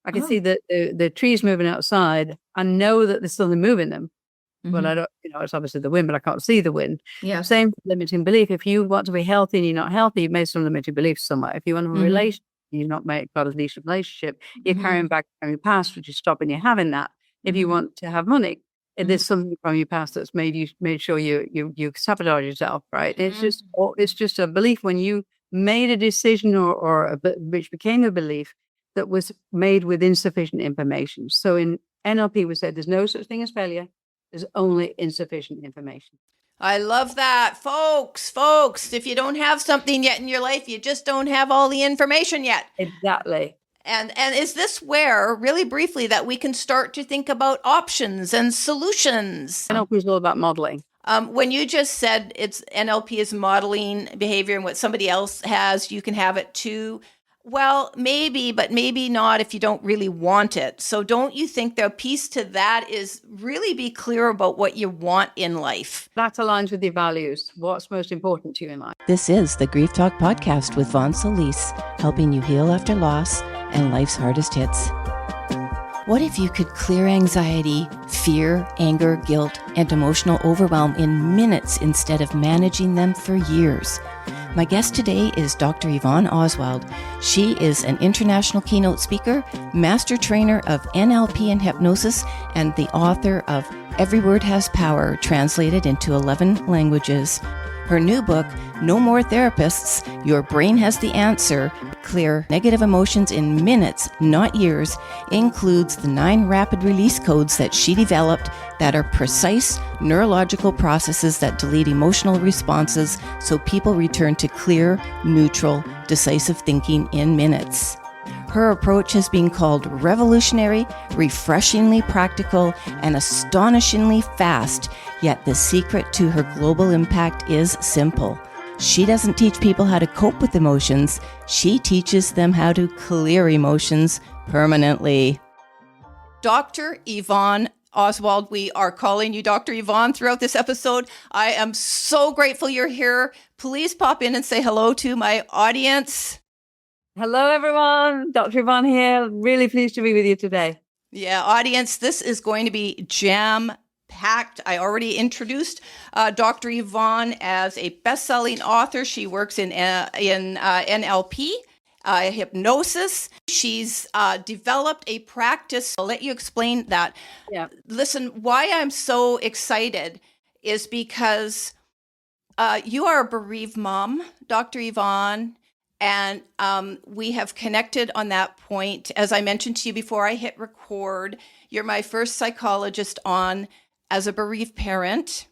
I can see the trees moving outside. I know that there's something moving them. Well, I don't, it's obviously the wind, but I can't see the wind. Yeah. Same limiting belief. If you want to be healthy and you're not healthy, you've made some limiting beliefs somewhere. If you want to have a relationship, you've not got a decent relationship, you're carrying back from your past, which is stopping you having that. If you want to have money, there's something from your past that's made sure you sabotage yourself, right? It's just a belief when you made a decision which became a belief that was made with insufficient information. So in NLP, we said there's no such thing as failure. There's only insufficient information. I love that, folks. If you don't have something yet in your life, you just don't have all the information yet. Exactly. And is this where, really briefly, that we can start to think about options and solutions? NLP is all about modeling. When you just said NLP is modeling behavior and what somebody else has, you can have it too. Well, maybe, but maybe not if you don't really want it. So don't you think the piece to that is really be clear about what you want in life? That aligns with your values. What's most important to you in life? This is the Grief Talk Podcast with Yvonne Solis, helping you heal after loss and life's hardest hits. What if you could clear anxiety, fear, anger, guilt, and emotional overwhelm in minutes instead of managing them for years? My guest today is Dr. Yvonne Oswald. She is an international keynote speaker, master trainer of NLP and hypnosis, and the author of Every Word Has Power, translated into 11 languages. Her new book, No More Therapists, Your Brain Has the Answer, Clear Negative Emotions in Minutes, Not Years, includes the 9 rapid release codes that she developed that are precise neurological processes that delete emotional responses so people return to clear, neutral, decisive thinking in minutes. Her approach has been called revolutionary, refreshingly practical, and astonishingly fast, yet the secret to her global impact is simple. She doesn't teach people how to cope with emotions, she teaches them how to clear emotions permanently. Dr. Yvonne Oswald, we are calling you Dr. Yvonne throughout this episode. I am so grateful you're here. Please pop in and say hello to my audience. Hello, everyone. Dr. Yvonne here. Really pleased to be with you today. Yeah, audience, this is going to be jam-packed. I already introduced Dr. Yvonne as a best-selling author. She works in NLP, hypnosis. She's developed a practice. I'll let you explain that. Yeah. Listen, why I'm so excited is because you are a bereaved mom, Dr. Yvonne. And we have connected on that point. As I mentioned to you before I hit record, you're my first psychologist on as a bereaved parent.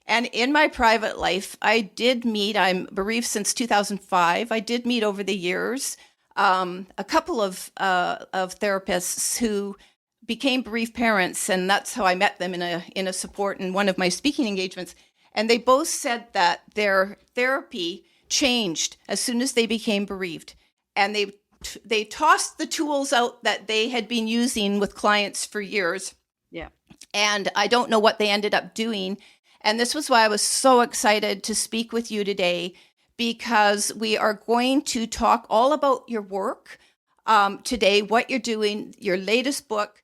And in my private life, I did meet, I'm bereaved since 2005. I did meet over the years a couple of therapists who became bereaved parents. And that's how I met them in a support in one of my speaking engagements. And they both said that their therapy changed as soon as they became bereaved, and they tossed the tools out that they had been using with clients for years. Yeah. And I don't know what they ended up doing. And this was why I was so excited to speak with you today, because we are going to talk all about your work today, what you're doing, your latest book,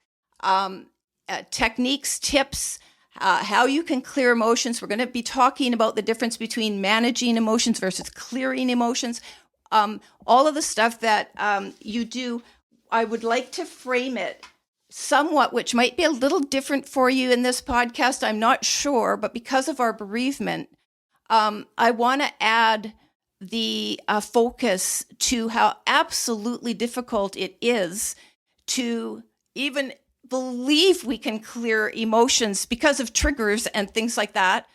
techniques, tips, how you can clear emotions. We're going to be talking about the difference between managing emotions versus clearing emotions. All of the stuff that you do, I would like to frame it somewhat, which might be a little different for you in this podcast. I'm not sure, but because of our bereavement, I want to add the focus to how absolutely difficult it is to even believe we can clear emotions because of triggers and things like that.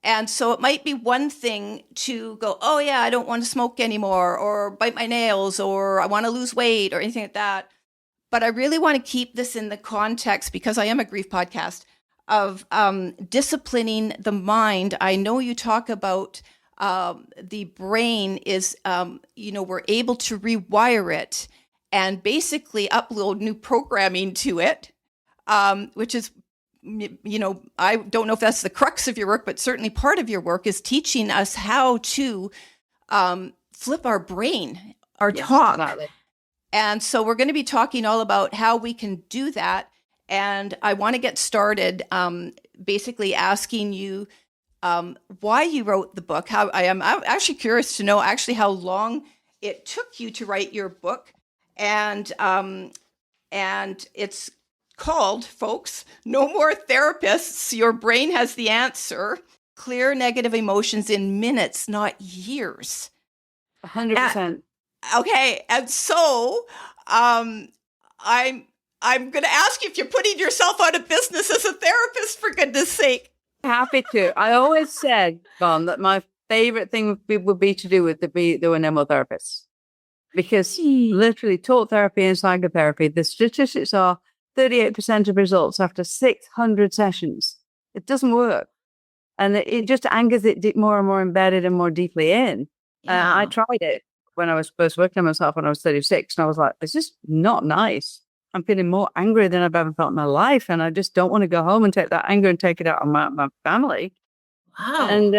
And so it might be one thing to go, oh yeah, I don't want to smoke anymore, or bite my nails, or I want to lose weight, or anything like that. But I really want to keep this in the context, because I am a grief podcast, of disciplining the mind. I know you talk about the brain is, we're able to rewire it and basically upload new programming to it. Which is, I don't know if that's the crux of your work, but certainly part of your work is teaching us how to flip our brain, our talk. Exactly. And so we're going to be talking all about how we can do that. And I want to get started basically asking you why you wrote the book. I'm actually curious to know actually how long it took you to write your book. And it's called, folks, No More Therapists. Your Brain Has the Answer. Clear negative emotions in minutes, not years. 100%. Okay, and so I'm going to ask you if you're putting yourself out of business as a therapist, for goodness sake. Happy to. I always said, Bon, that my favorite thing would be to do with doing therapists, because literally talk therapy and psychotherapy, the statistics are 38% of results after 600 sessions. It doesn't work. And it just angers it more and more embedded and more deeply in. I tried it when I was first working on myself when I was 36, and I was like, this is not nice. I'm feeling more angry than I've ever felt in my life, and I just don't want to go home and take that anger and take it out on my family. Wow. And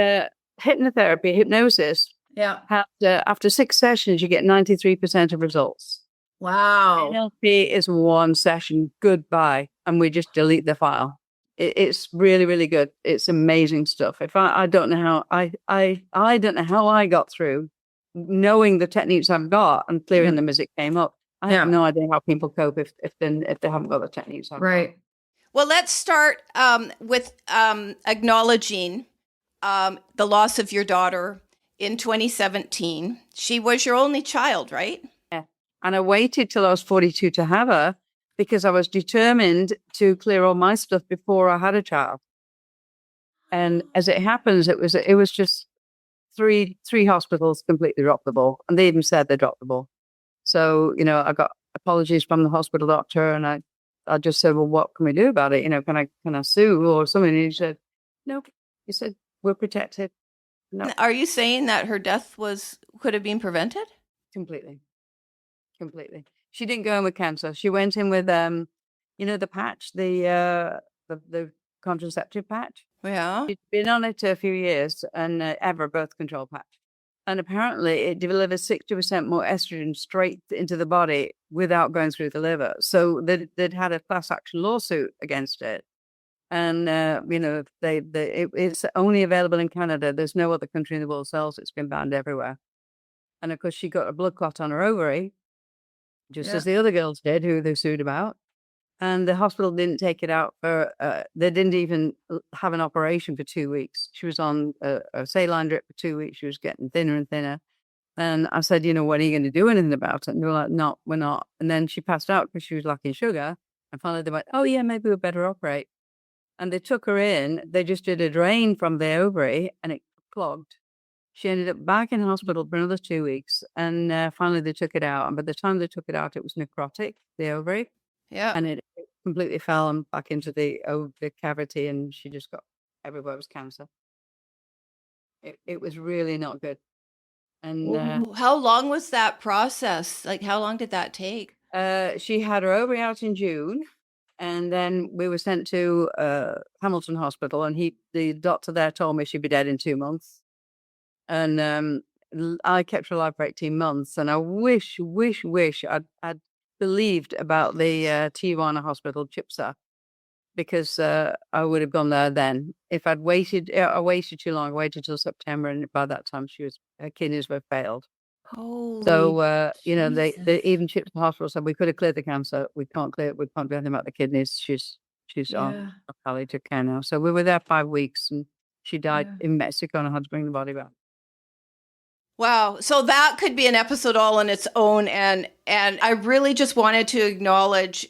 hypnotherapy, hypnosis, after 6 sessions, you get 93% of results. Wow. NLP is 1 session, goodbye, and we just delete the file. It's really, really good. It's amazing stuff. If I don't know how I don't know how I got through knowing the techniques I've got and clearing them as it came up. I have no idea how people cope if they haven't got the techniques I've got. Well, let's start with acknowledging the loss of your daughter in 2017. She was your only child, right? Yeah. And I waited till I was 42 to have her because I was determined to clear all my stuff before I had a child. And as it happens, it was just three hospitals completely dropped the ball. And they even said they dropped the ball. So, I got apologies from the hospital doctor, and I just said, well, what can we do about it? Can I sue or something? And he said, no. He said, we're protected. No. Are you saying that her death could have been prevented? Completely. She didn't go in with cancer. She went in with, the patch, the contraceptive patch. Yeah. She'd been on it a few years, and ever birth control patch. And apparently it delivers 60% more estrogen straight into the body without going through the liver. So they'd had a class action lawsuit against it. And, it's only available in Canada. There's no other country in the world sells it. It's been banned everywhere. And of course, she got a blood clot on her ovary, just as the other girls did, who they sued about. And the hospital didn't take it out they didn't even have an operation for 2 weeks. She was on a saline drip for 2 weeks. She was getting thinner and thinner. And I said, when are you going to do anything about it? And they were like, no, we're not. And then she passed out because she was lacking sugar. And finally they went, oh yeah, maybe we better operate. And they took her in. They just did a drain from the ovary and it clogged. She ended up back in hospital for another 2 weeks. And finally they took it out. And by the time they took it out, it was necrotic, the ovary. Yeah. And it completely fell and back into the cavity, and she just got everywhere was cancer. It was really not good. And how long was that process? Like, how long did that take? She had her ovary out in June, and then we were sent to Hamilton Hospital, and the doctor there told me she'd be dead in 2 months. And I kept her alive for 18 months, and I wish I'd believed about the Tijuana hospital, CHIPSA, because I would have gone there then. If I waited too long. I waited till September, and by that time her kidneys were failed. Holy So they even CHIPSA hospital said we could have cleared the cancer. We can't do anything about the kidneys. She's on palliative care now. So we were there 5 weeks, and she died in Mexico, and I had to bring the body back. Wow. So that could be an episode all on its own. And I really just wanted to acknowledge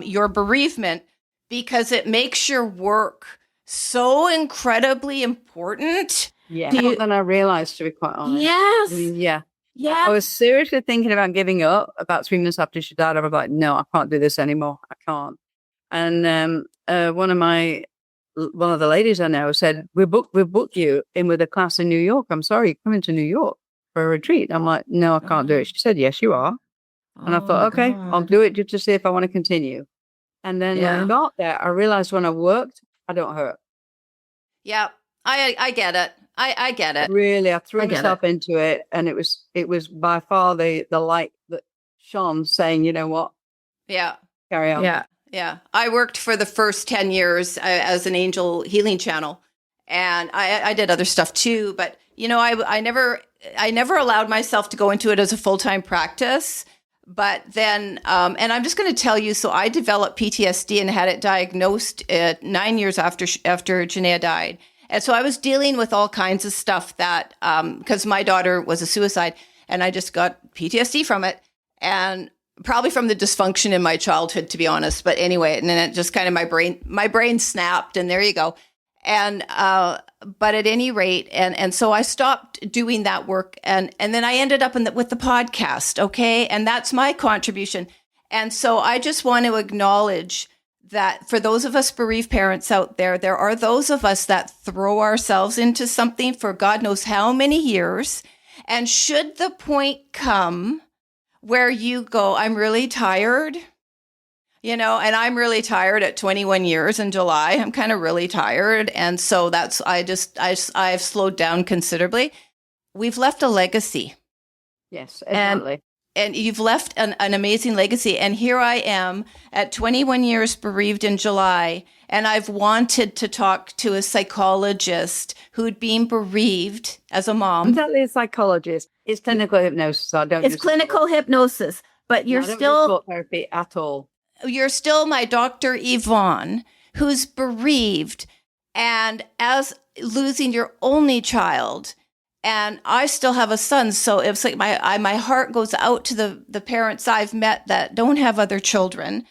your bereavement, because it makes your work so incredibly important. Yeah. More than I realized, to be quite honest. Yes. I mean, I was seriously thinking about giving up about 3 months after she died. I was like, no, I can't do this anymore. I can't. And one of the ladies I know said, we booked you in with a class in New York. I'm sorry, you're coming to New York for a retreat. I'm like, no, I can't do it. She said, yes, you are. And I thought, okay, I'll do it just to see if I want to continue. And then when I got there, I realized when I worked, I don't hurt. Yeah, I get it. I get it. Really, I threw myself into it, and it was by far the light that shone saying, you know what, Yeah. carry on. Yeah. Yeah. I worked for the first 10 years as an angel healing channel. And I did other stuff too. But, you know, I never allowed myself to go into it as a full-time practice. But then, and I'm just going to tell you, so I developed PTSD and had it diagnosed 9 years after Janaea died. And so I was dealing with all kinds of stuff that, because my daughter was a suicide, and I just got PTSD from it. And probably from the dysfunction in my childhood, to be honest. But anyway, and then it just kind of my brain snapped, and there you go. And but at any rate, and so I stopped doing that work, and then I ended up with the podcast. Okay, and that's my contribution. And so I just want to acknowledge that for those of us bereaved parents out there, there are those of us that throw ourselves into something for God knows how many years, and should the point come where you go, I'm really tired, you know, and I'm really tired at 21 years in July. I'm kind of really tired. And so I've slowed down considerably. We've left a legacy. Yes, exactly. And you've left an amazing legacy. And here I am at 21 years bereaved in July. And I've wanted to talk to a psychologist who'd been bereaved as a mom. Exactly, a psychologist. It's clinical hypnosis. I don't. It's clinical hypnosis, but you're still therapy at all. You're still my Dr. Yvonne, who's bereaved and as losing your only child. And I still have a son. So it's like my heart goes out to the parents I've met that don't have other children.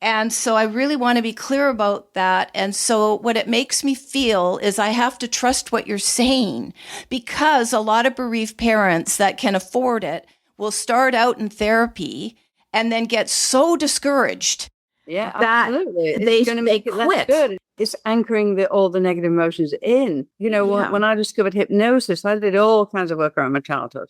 And so I really want to be clear about that. And so what it makes me feel is I have to trust what you're saying, because a lot of bereaved parents that can afford it will start out in therapy and then get so discouraged. Yeah, that absolutely. It's going to make it less good. It's anchoring all the negative emotions in. You know, when I discovered hypnosis, I did all kinds of work around my childhood.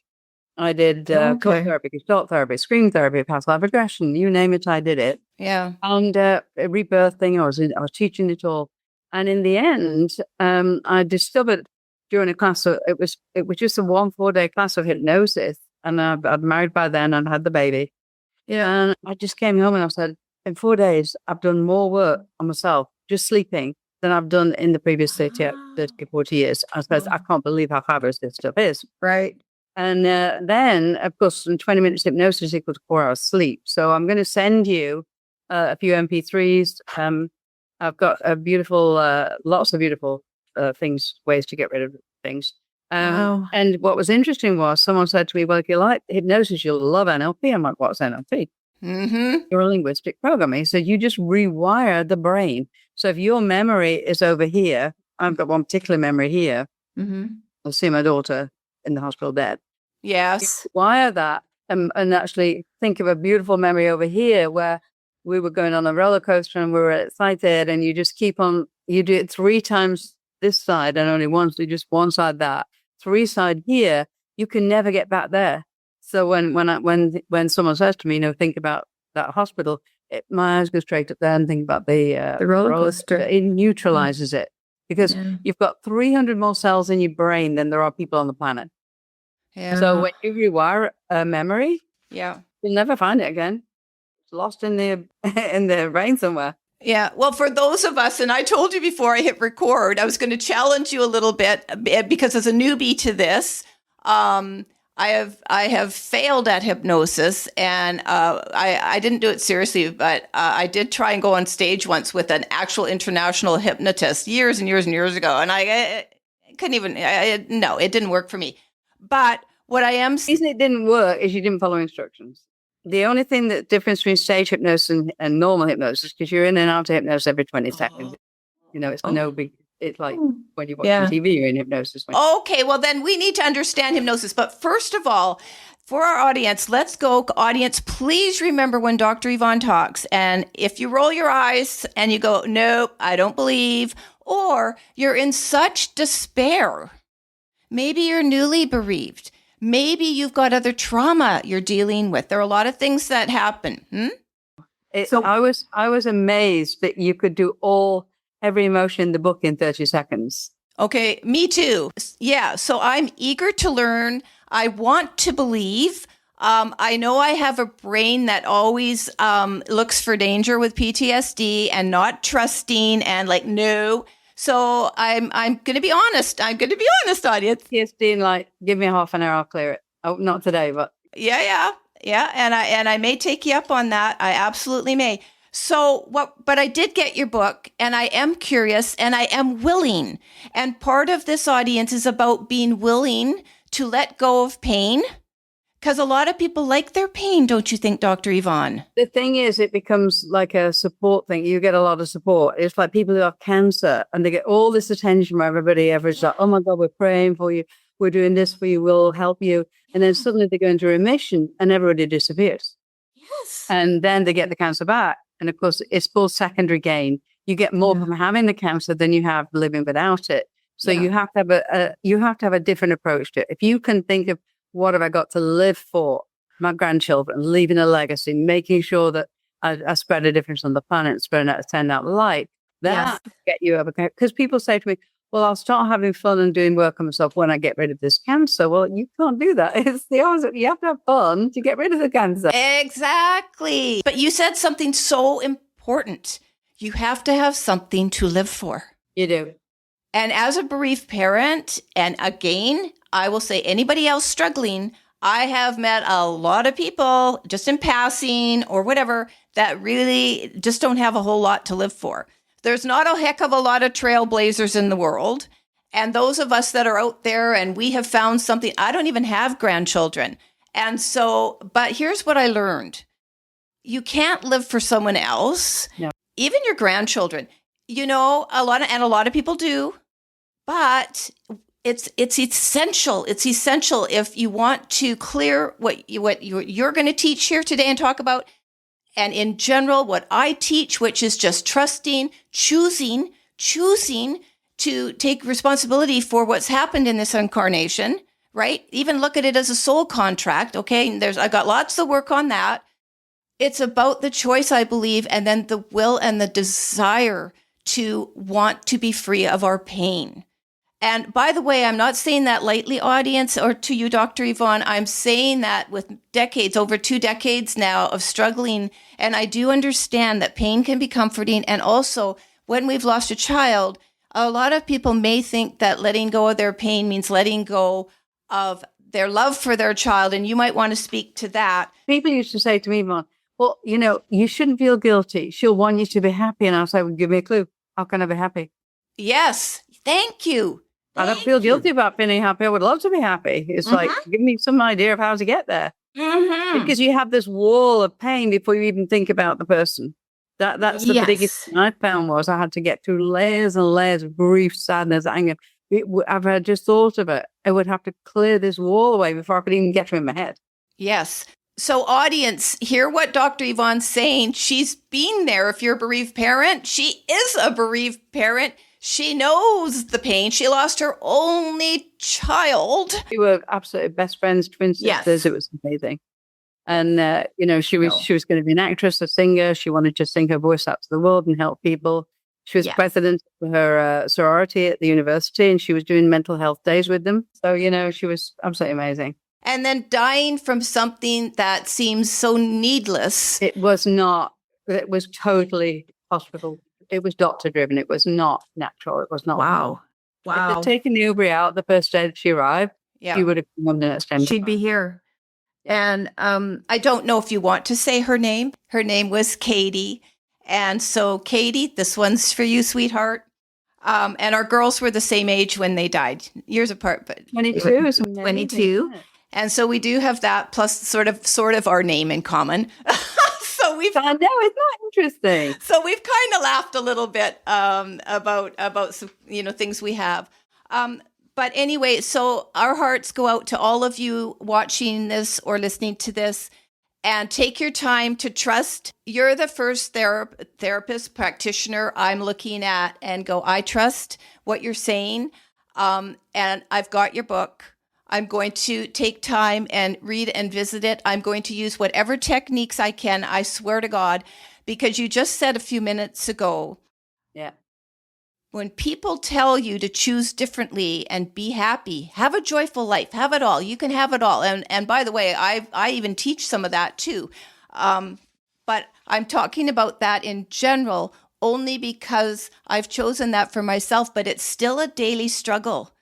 I did talk therapy, gestalt therapy, scream therapy, past life regression, you name it, I did it. Yeah. And a rebirth thing, I was teaching it all. And in the end, I discovered during a class, it was just a 4-day class of hypnosis. And I'd married by then and had the baby. Yeah. And I just came home and I said, in 4 days, I've done more work on myself, just sleeping, than I've done in the previous 30, 40 years. I suppose I can't believe how fabulous this stuff is. Right. And then, of course, in 20 minutes hypnosis equals 4 hours sleep. So I'm going to send you a few MP3s. I've got lots of beautiful things, ways to get rid of things. And what was interesting was someone said to me, well, if you like hypnosis, you'll love NLP. I'm like, what's NLP? Mm-hmm. Neuro-linguistic programming. So you just rewire the brain. So if your memory is over here, I've got one particular memory here. Mm-hmm. I'll see my daughter in the hospital dead. Yes. Wire that and actually think of a beautiful memory over here where we were going on a roller coaster and we were excited, and you just keep on, you do it 3 times this side and only once, so just one side that, 3 side here, you can never get back there. So when someone says to me, think about that hospital, my eyes go straight up there and think about the roller coaster. It neutralizes it, because you've got 300 more cells in your brain than there are people on the planet. Yeah. So when you rewire a memory, you'll never find it again. It's lost in the brain somewhere. Yeah. Well, for those of us, and I told you before I hit record, I was going to challenge you a little bit, because as a newbie to this, I have failed at hypnosis, and I didn't do it seriously, but I did try and go on stage once with an actual international hypnotist years and years and years ago, and I couldn't even. No, it didn't work for me. But what I am, the reason it didn't work is you didn't follow instructions. The only thing that difference between stage hypnosis and normal hypnosis, because you're in and out of hypnosis every 20 seconds. It's no big. It's like when you watch TV, you're in hypnosis. Okay, well then we need to understand hypnosis. But first of all, for our audience, let's go. Audience, please remember when Dr. Yvonne talks. And if you roll your eyes and you go, nope, I don't believe, or you're in such despair, maybe you're newly bereaved, maybe you've got other trauma you're dealing with. There are a lot of things that happen. So I was amazed that you could do every emotion in the book in 30 seconds. Okay, me too. Yeah, so I'm eager to learn. I want to believe. I know I have a brain that always looks for danger with PTSD and not trusting and like, no. So I'm going to be honest. I'm going to be honest, audience. PTSD, like, give me half an hour, I'll clear it. Oh, not today, but Yeah. And I may take you up on that. I absolutely may. So but I did get your book, and I am curious, and I am willing. And part of this audience is about being willing to let go of pain, because a lot of people like their pain, don't you think, Dr. Yvonne? the thing is, it becomes like a support thing. You get a lot of support. It's like people who have cancer, and they get all this attention from everybody. Everyone's like, oh my God, we're praying for you. We're doing this for you. We'll help you. And then suddenly they go into remission and everybody disappears. Yes. And then they get the cancer back. And of course, it's called secondary gain. You get more from having the cancer than you have living without it. So you have to have a different approach to it. If you can think of, what have I got to live for? My grandchildren, leaving a legacy, making sure that I spread a difference on the planet, send out light. That get you over. Because people say to me, well, I'll start having fun and doing work on myself when I get rid of this cancer. Well, you can't do that. It's the opposite. You have to have fun to get rid of the cancer. Exactly. But you said something so important. You have to have something to live for. You do. And as a bereaved parent, and again, I will say anybody else struggling, I have met a lot of people just in passing or whatever that really just don't have a whole lot to live for. There's not a heck of a lot of trailblazers in the world. And those of us that are out there and we have found something, I don't even have grandchildren. And so, but here's what I learned. You can't live for someone else, even your grandchildren. You know, a lot of people do, but it's essential. It's essential if you want to clear what you're going to teach here today and talk about. And in general, what I teach, which is just trusting, choosing to take responsibility for what's happened in this incarnation, right? Even look at it as a soul contract. Okay. I got lots of work on that. It's about the choice, I believe, and then the will and the desire to want to be free of our pain. And by the way, I'm not saying that lightly, audience, or to you, Dr. Yvonne. I'm saying that with over 2 decades now of struggling. And I do understand that pain can be comforting. And also, when we've lost a child, a lot of people may think that letting go of their pain means letting go of their love for their child. And you might want to speak to that. People used to say to me, Yvonne, well, you shouldn't feel guilty. She'll want you to be happy. And I was like, well, give me a clue. How can I be happy? Yes. Thank you. I don't feel guilty about feeling happy. I would love to be happy. It's like, give me some idea of how to get there. Because you have this wall of pain before you even think about the person. That's the biggest thing I found was I had to get through layers and layers of grief, sadness, anger. I've had just thought of it. I would have to clear this wall away before I could even get to it in my head. Yes. So audience, hear what Dr. Yvonne's saying. She's been there. If you're a bereaved parent, she is a bereaved parent. She knows the pain. She lost her only child. We were absolutely best friends, twin sisters. It was amazing. And, she was going to be an actress, a singer. She wanted to sing her voice out to the world and help people. She was president of her sorority at the university, and she was doing mental health days with them. So, she was absolutely amazing. And then dying from something that seems so needless. It was not. It was totally hospital. It was doctor driven. It was not natural. It was not. Wow. If they'd taken the Uber out the first day that she arrived, she would have come on the next day. She'd be here. And I don't know if you want to say her name. Her name was Katie. And so, Katie, this one's for you, sweetheart. And our girls were the same age when they died, years apart, but 22. 22. And so we do have that plus sort of our name in common. I know, it's not interesting. So we've kind of laughed a little bit about some, things we have. But anyway, so our hearts go out to all of you watching this or listening to this, and take your time to trust. You're the first therapist practitioner I'm looking at and go, I trust what you're saying. And I've got your book. I'm going to take time and read and visit it. I'm going to use whatever techniques I can, I swear to God, because you just said a few minutes ago, when people tell you to choose differently and be happy, have a joyful life, have it all. You can have it all. And by the way, I even teach some of that too. But I'm talking about that in general only because I've chosen that for myself, but it's still a daily struggle.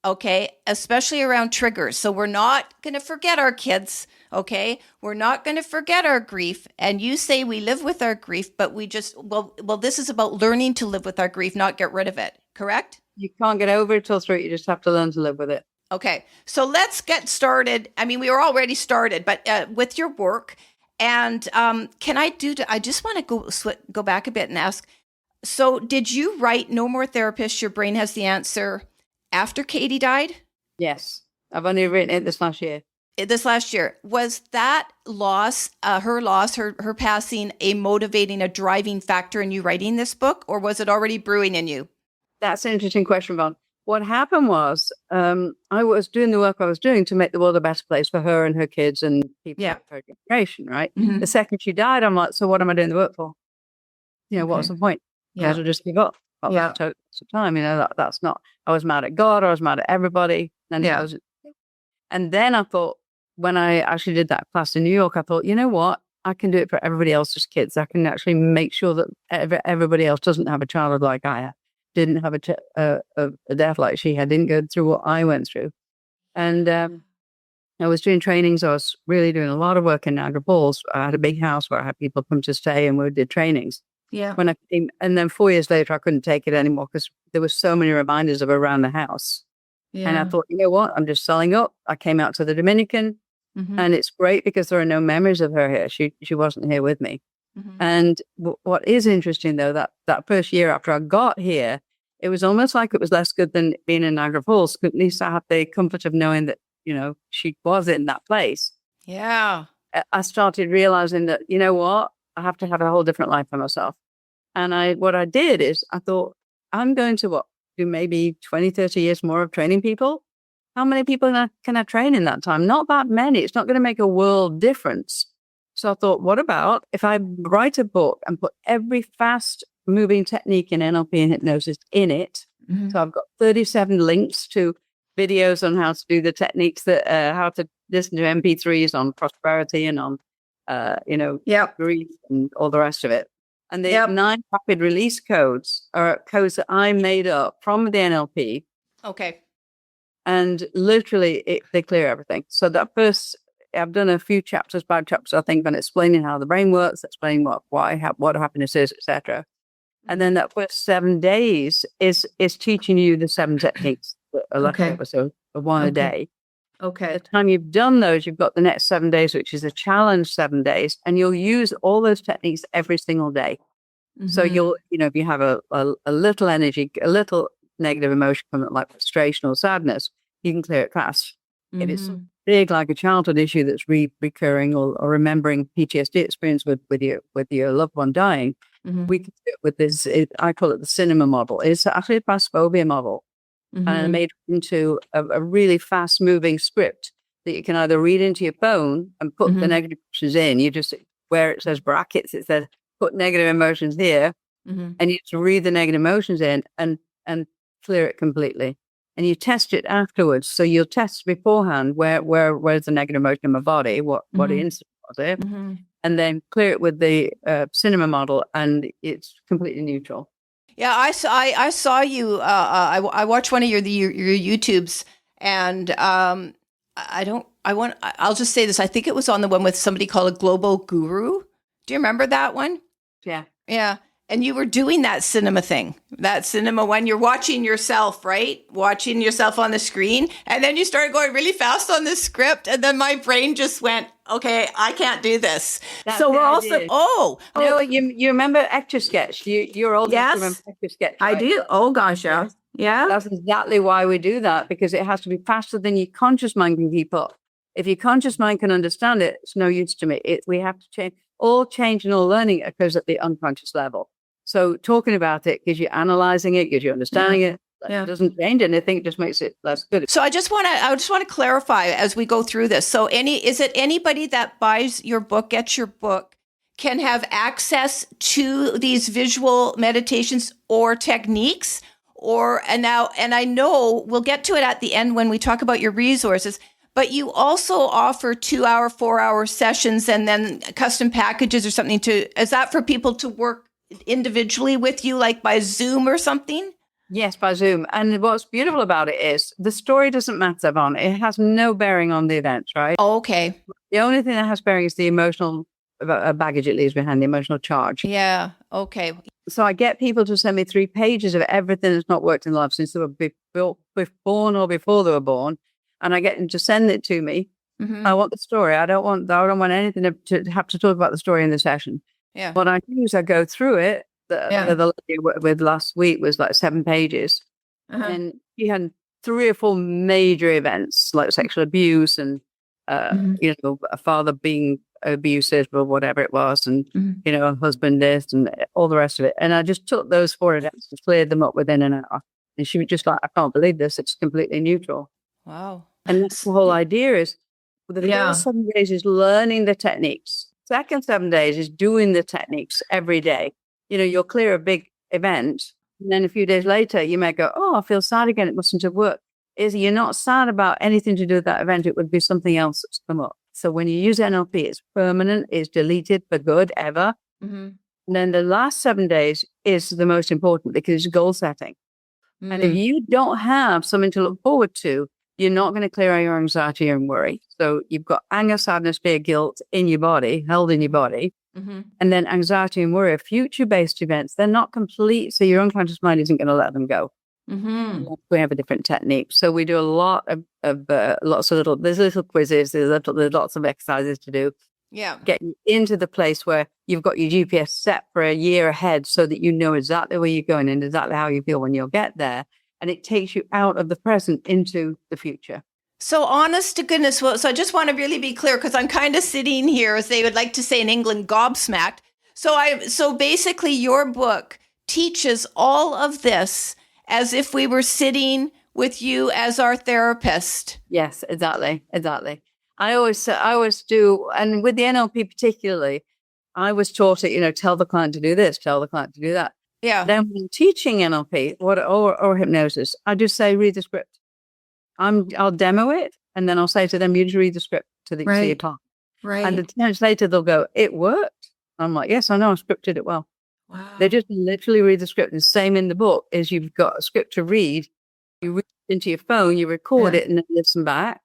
Okay, especially around triggers. So we're not going to forget our kids. Okay, we're not going to forget our grief. And you say we live with our grief, but we just, well, this is about learning to live with our grief, not get rid of it. Correct? You can't get over it till through it. You just have to learn to live with it. Okay, so let's get started. I mean, we were already started, but with your work. And can I just want to go back a bit and ask, so did you write No More Therapist, Your Brain Has the Answer after Katie died? Yes. I've only written it this last year. Was that loss, her passing, a motivating, a driving factor in you writing this book, or was it already brewing in you? That's an interesting question, Yvonne. What happened was I was doing the work I was doing to make the world a better place for her and her kids and people of her generation, right? Mm-hmm. The second she died, I'm like, so what am I doing the work for? What's the point? Yeah. I just give up. Total time. That's not, I was mad at God. I was mad at everybody. And then I thought, when I actually did that class in New York, I thought, you know what? I can do it for everybody else's kids. I can actually make sure that everybody else doesn't have a childhood like I had, didn't have a death like she had, didn't go through what I went through. And I was doing trainings. I was really doing a lot of work in Niagara Falls. I had a big house where I had people come to stay and we did trainings. Yeah. When I came, and then 4 years later, I couldn't take it anymore because there were so many reminders of her around the house. Yeah. And I thought, you know what? I'm just selling up. I came out to the Dominican, and it's great because there are no memories of her here. She wasn't here with me. Mm-hmm. And what is interesting, though, that first year after I got here, it was almost like it was less good than being in Niagara Falls. At least I had the comfort of knowing that, she was in that place. Yeah. I started realizing that, you know what? I have to have a whole different life for myself. And what I did is I thought, I'm going to do maybe 20, 30 years more of training people. How many people can I train in that time? Not that many. It's not going to make a world difference. So I thought, what about if I write a book and put every fast moving technique in NLP and hypnosis in it? Mm-hmm. So I've got 37 links to videos on how to do the techniques, that how to listen to MP3s on prosperity and on, grief and all the rest of it. And the 9 rapid release codes are codes that I made up from the NLP. Okay. And literally, they clear everything. So that first, I've done a few chapters, 5 chapters, I think, on explaining how the brain works, explaining what happiness is, etc. And then that first 7 days is teaching you the 7 techniques that are left over, so one a day. Okay. By the time you've done those, you've got the next 7 days, which is a challenge 7 days, and you'll use all those techniques every single day. Mm-hmm. So you'll, if you have a little energy, a little negative emotion coming up like frustration or sadness, you can clear it fast. Mm-hmm. If it's big, like a childhood issue that's recurring or remembering PTSD experience with your loved one dying, we can do it with this. I call it the cinema model. It's actually a phasphobia model. Mm-hmm. And I made it into a really fast-moving script that you can either read into your phone and put the negative emotions in. You just, where it says brackets, it says put negative emotions here, and you just read the negative emotions in and clear it completely. And you test it afterwards. So you'll test beforehand where's the negative emotion in my body, what incident was it, and then clear it with the cinema model, and it's completely neutral. Yeah, I saw you. I watched one of your YouTubes, and I'll just say this. I think it was on the one with somebody called a global guru. Do you remember that one? Yeah. Yeah. And you were doing that cinema thing, that cinema when you're watching yourself, right? Watching yourself on the screen. And then you started going really fast on the script. And then my brain just went, okay, I can't do this. That's so we're also, no, you remember Etch-a-Sketch? You're old enough to remember Etch-a-Sketch, right? I do. Oh gosh, yeah. Yeah. That's exactly why we do that, because it has to be faster than your conscious mind can keep up. If your conscious mind can understand it, it's no use to me. We have to change. All change and all learning occurs at the unconscious level. So talking about it gives you analyzing it, gives you understanding it. It doesn't change anything; it just makes it less good. So I just want to clarify as we go through this. So is it anybody that buys your book, gets your book, can have access to these visual meditations or techniques? And I know we'll get to it at the end when we talk about your resources, but you also offer 2-hour, 4-hour sessions and then custom packages or something is that for people to work individually with you, like by Zoom or something? Yes, by Zoom. And what's beautiful about it is the story doesn't matter, Yvonne. It has no bearing on the events, right? Oh, okay. The only thing that has bearing is the emotional baggage it leaves behind, the emotional charge. Yeah. Okay. So I get people to send me 3 pages of everything that's not worked in life since they were born or before they were born. And I get them to send it to me. Mm-hmm. I want the story. I don't want anything to have to talk about the story in the session. Yeah. What I do is I go through it. The lady with last week was like 7 pages. Uh-huh. And she had 3 or 4 major events like sexual abuse and, a father being abusive or whatever it was. And, a husband this and all the rest of it. And I just took those 4 events and cleared them up within an hour. And she was just like, I can't believe this. It's completely neutral. Wow. And that's the whole idea is the first 7 days is learning the techniques. Second 7 days is doing the techniques every day. You'll clear a big event. And then a few days later, you may go, oh, I feel sad again. It mustn't have worked. You're not sad about anything to do with that event. It would be something else that's come up. So when you use NLP, it's permanent, it's deleted for good ever. Mm-hmm. And then the last 7 days is the most important because it's goal setting. Mm-hmm. And if you don't have something to look forward to, you're not going to clear out your anxiety and worry. So you've got anger, sadness, fear, guilt in your body, held in your body. Mm-hmm. And then anxiety and worry are future-based events. They're not complete. So your unconscious mind isn't going to let them go. Mm-hmm. We have a different technique. So we do a lot of lots of there's little quizzes, there's lots of exercises to do. Yeah. Get you into the place where you've got your GPS set for a year ahead so that you know exactly where you're going and exactly how you feel when you'll get there. And it takes you out of the present into the future. So honest to goodness, so I just want to really be clear because I'm kind of sitting here, as they would like to say in England, gobsmacked. So basically your book teaches all of this as if we were sitting with you as our therapist. Yes, exactly. I always do. And with the NLP particularly, I was taught it, tell the client to do this, tell the client to do that. Yeah. Then when teaching NLP or hypnosis, I just say, read the script. I'll demo it. And then I'll say to them, you just read the script to see your part. Right. And 10 minutes later, they'll go, it worked. I'm like, yes, I know. I scripted it well. Wow. They just literally read the script. And the same in the book is you've got a script to read. You read it into your phone, you record it and then listen back.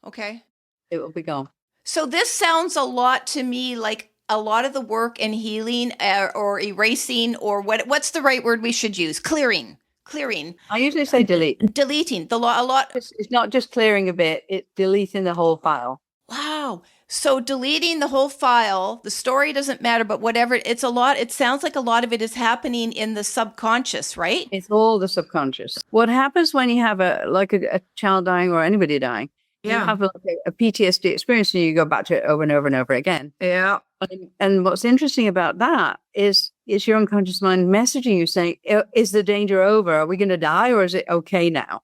Okay. It will be gone. So this sounds a lot to me like a lot of the work in healing or erasing or what's the right word we should use? Clearing. I usually say delete. Deleting a lot. It's not just clearing a bit, it's deleting the whole file. Wow. So deleting the whole file, the story doesn't matter, but whatever, it's a lot. It sounds like a lot of it is happening in the subconscious, right? It's all the subconscious. What happens when you have a child dying or anybody dying? You have a PTSD experience and you go back to it over and over and over again. Yeah. And what's interesting about that is your unconscious mind messaging you saying, is the danger over? Are we going to die or is it okay now?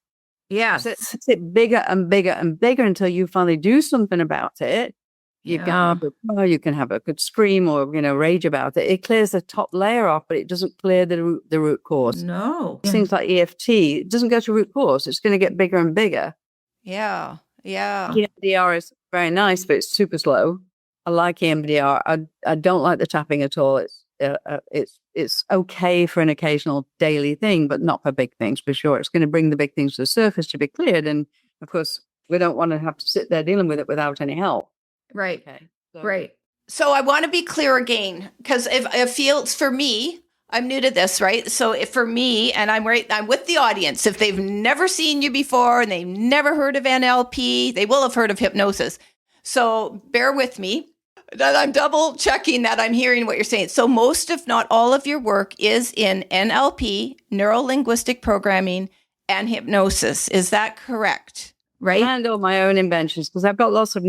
Yes. So it's it bigger and bigger and bigger until you finally do something about it. You can have a good scream or, rage about it. It clears the top layer off, but it doesn't clear the root cause. No. Things like EFT, it doesn't go to root cause. It's going to get bigger and bigger. Yeah. Yeah. EMDR is very nice, but it's super slow. I like EMDR. I don't like the tapping at all. It's okay for an occasional daily thing, but not for big things for sure. It's going to bring the big things to the surface to be cleared. And of course, we don't want to have to sit there dealing with it without any help. Right. Okay. Right. So I want to be clear again, because if it feels for me, I'm new to this, right? So if for me, and I'm with the audience, if they've never seen you before and they've never heard of NLP, they will have heard of hypnosis. So bear with me. That I'm double checking that I'm hearing what you're saying. So most, if not all of your work is in NLP, neuro-linguistic programming, and hypnosis. Is that correct? Right? And all my own inventions, because I've got lots of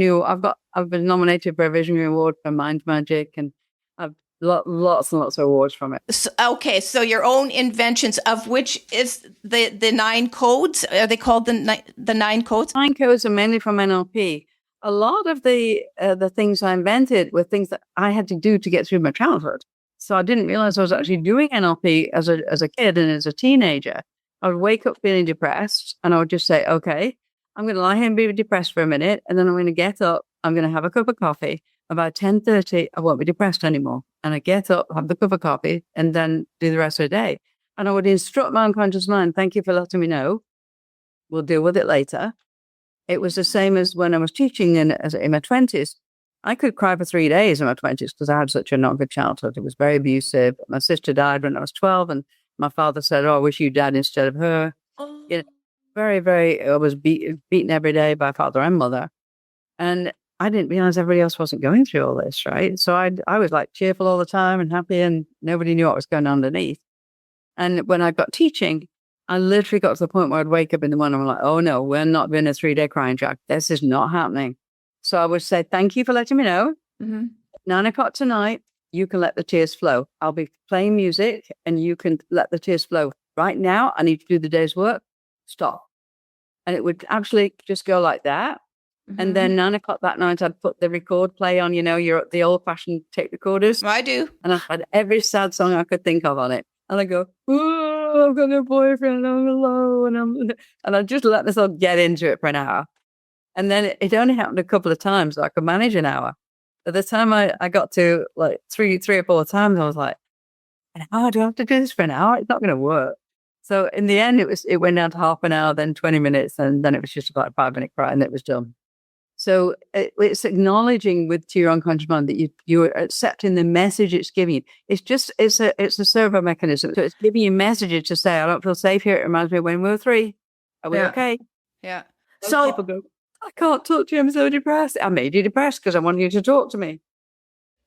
I've been nominated for a Visionary Award for Mind Magic, and I've lots and lots of awards from it. So your own inventions, of which is the 9 codes? Are they called the 9 codes? 9 codes are mainly from NLP. a lot of the things I invented were things that I had to do to get through my childhood. So I didn't realize I was actually doing NLP as a kid and as a teenager. I would wake up feeling depressed and I would just say, okay, I'm going to lie here and be depressed for a minute. And then I'm going to get up. I'm going to have a cup of coffee. About 10:30, I won't be depressed anymore. And I get up, have the cup of coffee, and then do the rest of the day. And I would instruct my unconscious mind, thank you for letting me know. We'll deal with it later. It was the same as when I was teaching in my 20s. I could cry for 3 days in my 20s because I had such a not good childhood. It was very abusive. My sister died when I was 12, and my father said, oh, I wish you died instead of her. Oh. You know, very, very, I was beaten every day by father and mother. And I didn't realize everybody else wasn't going through all this, right? So I was like cheerful all the time and happy, and nobody knew what was going on underneath. And when I got teaching, I literally got to the point where I'd wake up in the morning and I'm like, oh no, we're not doing a 3-day crying jack. This is not happening. So I would say, thank you for letting me know. 9 o'clock tonight, you can let the tears flow. I'll be playing music and you can let the tears flow. Right now, I need to do the day's work. Stop. And it would actually just go like that. And then 9 o'clock that night, I'd put the record play on, the old-fashioned tape recorders. I do. And I had every sad song I could think of on it. And I go, oh, I've got no boyfriend, I'm alone. And I just let myself get into it for an hour. And then it only happened a couple of times, so I could manage an hour. By the time I got to like three or four times, I was like, an hour? Do I have to do this for an hour? It's not going to work. So in the end, it went down to half an hour, then 20 minutes, and then it was just about a 5-minute cry, and it was done. So it's acknowledging to your unconscious mind that you're accepting the message it's giving you. It's a servo mechanism. So it's giving you messages to say, I don't feel safe here. It reminds me of when we were 3. Are we okay? Yeah. So people go, I can't talk to you. I'm so depressed. I made you depressed because I wanted you to talk to me.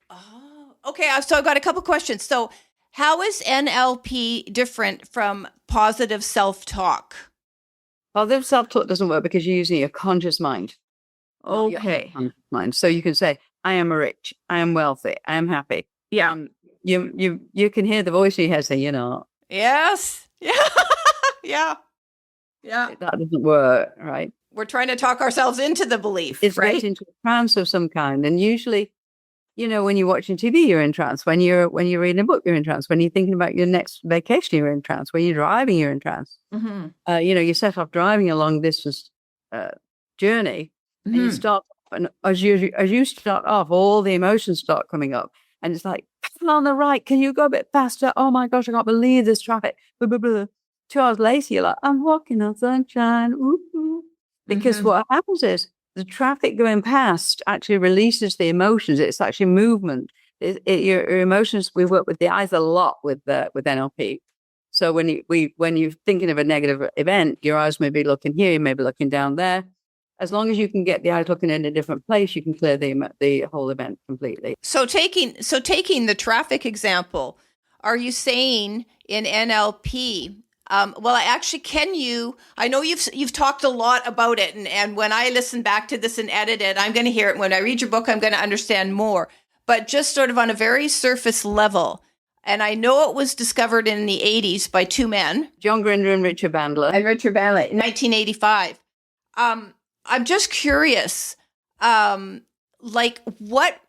Oh, okay. So I've got a couple questions. So how is NLP different from positive self-talk? Positive self-talk doesn't work because you're using your conscious mind. Okay. Mind. So you can say, I am rich, I am wealthy, I am happy. Yeah. You can hear the voice in your head say, Yes. Yeah. Yeah. Yeah. That doesn't work, right? We're trying to talk ourselves into the belief, It's right? get into a trance of some kind. And usually, when you're watching TV, you're in trance. When you're reading a book, you're in trance. When you're thinking about your next vacation, you're in trance. When you're driving, you're in trance. Mm-hmm. You set off driving a long distance journey. And you start, and as you start off, all the emotions start coming up, and it's like, on the right, can you go a bit faster? Oh my gosh, I can't believe this traffic. Blah, blah, blah. 2 hours later, you're like, I'm walking on sunshine. Ooh, ooh. Because what happens is the traffic going past actually releases the emotions. It's actually movement. Your emotions. We work with the eyes a lot with NLP. So when you're thinking of a negative event, your eyes may be looking here, you may be looking down there. As long as you can get the eyes looking in a different place, you can clear the whole event completely. So taking the traffic example, are you saying in NLP? I know you've talked a lot about it, and when I listen back to this and edit it, I'm going to hear it. When I read your book, I'm going to understand more. But just sort of on a very surface level, and I know it was discovered in the 80s by 2 men, John Grinder and Richard Bandler. in 1985. I'm just curious, what,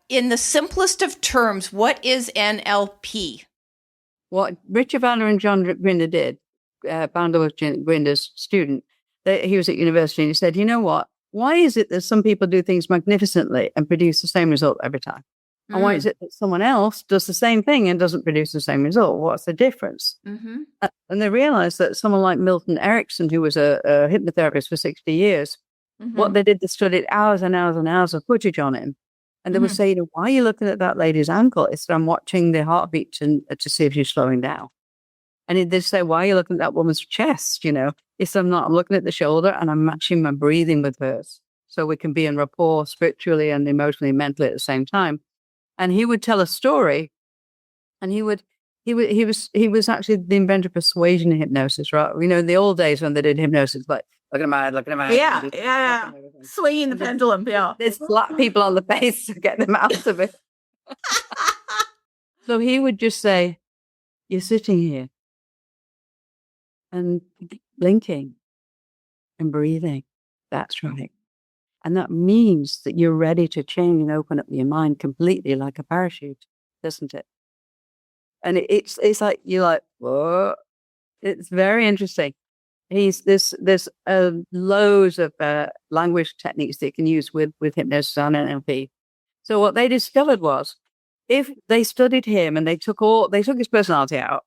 in the simplest of terms, what is NLP? What Richard Bandler and John Grinder did, Bandler was Grinder's student. He was at university and he said, you know what? Why is it that some people do things magnificently and produce the same result every time? And why is it that someone else does the same thing and doesn't produce the same result? What's the difference? And they realized that someone like Milton Erickson, who was a hypnotherapist for 60 years, what they did, they studied hours and hours and hours of footage on him. And they would say, why are you looking at that lady's ankle? It's I'm watching the heartbeat to see if she's slowing down. And they'd say, why are you looking at that woman's chest? It's I'm looking at the shoulder and I'm matching my breathing with hers. So we can be in rapport spiritually and emotionally and mentally at the same time. And he would tell a story, and he was actually the inventor of persuasion in hypnosis, right? In the old days when they did hypnosis, like, look at my eye. Yeah. Swinging the pendulum, yeah. They'd slap people on the face to get them out of it. So he would just say, you're sitting here and blinking and breathing. That's right. And that means that you're ready to change and open up your mind completely like a parachute, doesn't it? And it's like, you're like, whoa, it's very interesting. There's loads of language techniques that you can use with hypnosis and NLP. So what they discovered was, if they studied him and they took his personality out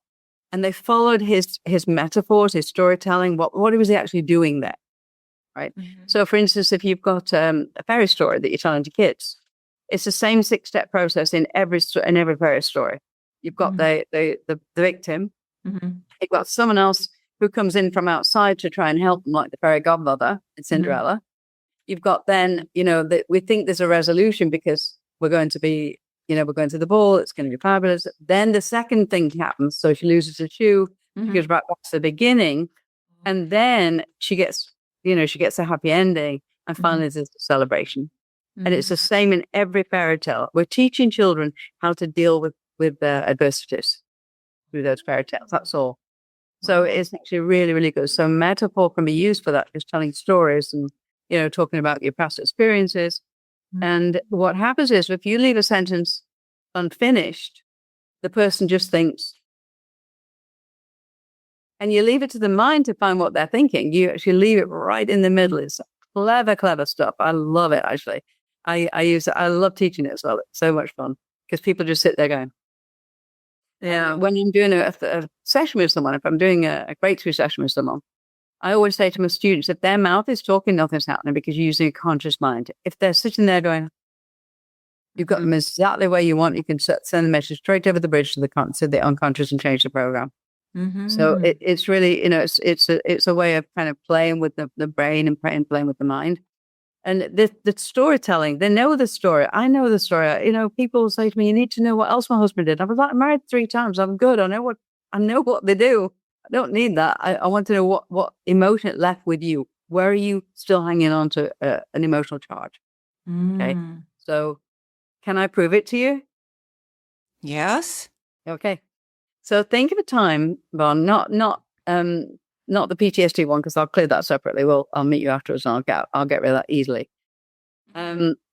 and they followed his metaphors, his storytelling, what was he actually doing there, right? Mm-hmm. So, for instance, if you've got a fairy story that you're telling to kids, it's the same 6-step process in every fairy story. You've got the victim. Mm-hmm. You've got someone else who comes in from outside to try and help them, like the fairy godmother in Cinderella. Mm-hmm. You've got then, that we think there's a resolution because we're going to be, we're going to the ball. It's going to be fabulous. Then the second thing happens. So she loses a shoe. Mm-hmm. She goes back to the beginning. And then she gets a happy ending. And finally, there's a celebration. Mm-hmm. And it's the same in every fairy tale. We're teaching children how to deal with adversities through those fairy tales. That's all. So it's actually really, really good. So metaphor can be used for that, just telling stories and, talking about your past experiences. Mm-hmm. And what happens is, if you leave a sentence unfinished, the person just thinks, and you leave it to the mind to find what they're thinking. You actually leave it right in the middle. It's clever stuff. I love it, actually. I use it. I love teaching it as well. It's so much fun because people just sit there going, yeah. When I'm doing a session with someone, if I'm doing a breakthrough session with someone, I always say to my students, if their mouth is talking, nothing's happening because you're using a conscious mind. If they're sitting there going, you've got them exactly where you want, you can send the message straight over the bridge to the unconscious and change the program. Mm-hmm. So it's really, it's a way of kind of playing with the brain and playing with the mind. And the storytelling, they know the story. I know the story. People say to me, you need to know what else my husband did. I was like, I'm married 3 times. I'm good. I know what they do. I don't need that. I want to know what emotion it left with you. Where are you still hanging on to an emotional charge? Okay. So can I prove it to you? Yes. Okay. So think of a time, Yvonne, not the PTSD one, because I'll clear that separately. I'll meet you afterwards and I'll get rid of that easily.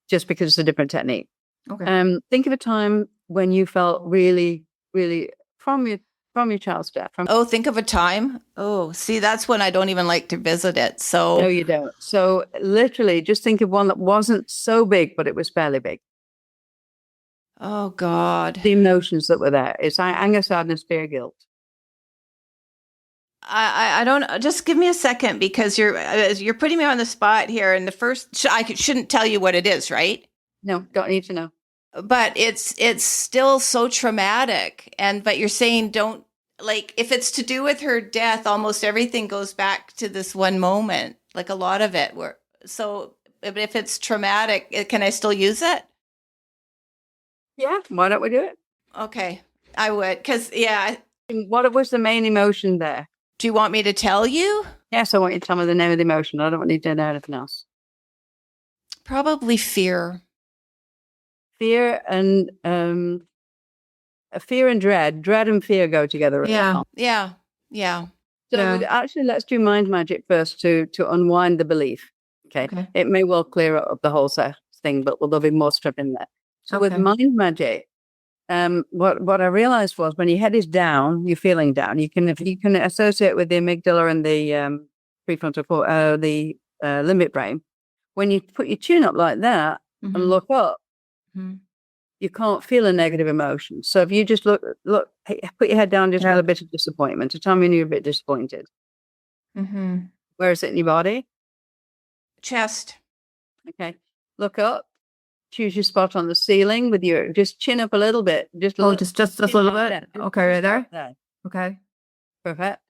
Just because it's a different technique. Okay. Think of a time when you felt really, really from your child's death. Think of a time. Oh, see, that's when I don't even like to visit it. So no, you don't. So literally, just think of one that wasn't so big, but it was fairly big. Oh God. The emotions that were there. It's anger, sadness, fear, guilt. I don't, just give me a second because you're putting me on the spot here. And the first, I shouldn't tell you what it is, right? No, don't need to know. But it's still so traumatic. But you're saying don't, like, if it's to do with her death, almost everything goes back to this one moment, like a lot of it. So if it's traumatic, can I still use it? Yeah, why don't we do it? Okay, I would, because, yeah. What was the main emotion there? Do you want me to tell you? Yes, I want you to tell me the name of the emotion. I don't want you to know anything else. Probably fear. Fear and dread. Dread and fear go together. Right now. Yeah. So actually, let's do mind magic first to unwind the belief. Okay. It may well clear up the whole thing, but there'll be more stuff in there. So with mind magic, what I realized was when your head is down, you're feeling down. You can associate with the amygdala and the prefrontal the limbic brain. When you put your chin up like that and look up, you can't feel a negative emotion. So if you just look, put your head down, just feel a bit of disappointment. To tell me you're a bit disappointed. Where is it in your body? Chest. Okay. Look up. Choose your spot on the ceiling with your, just chin up a little bit. Just a little bit. Okay, right there. Okay. Perfect.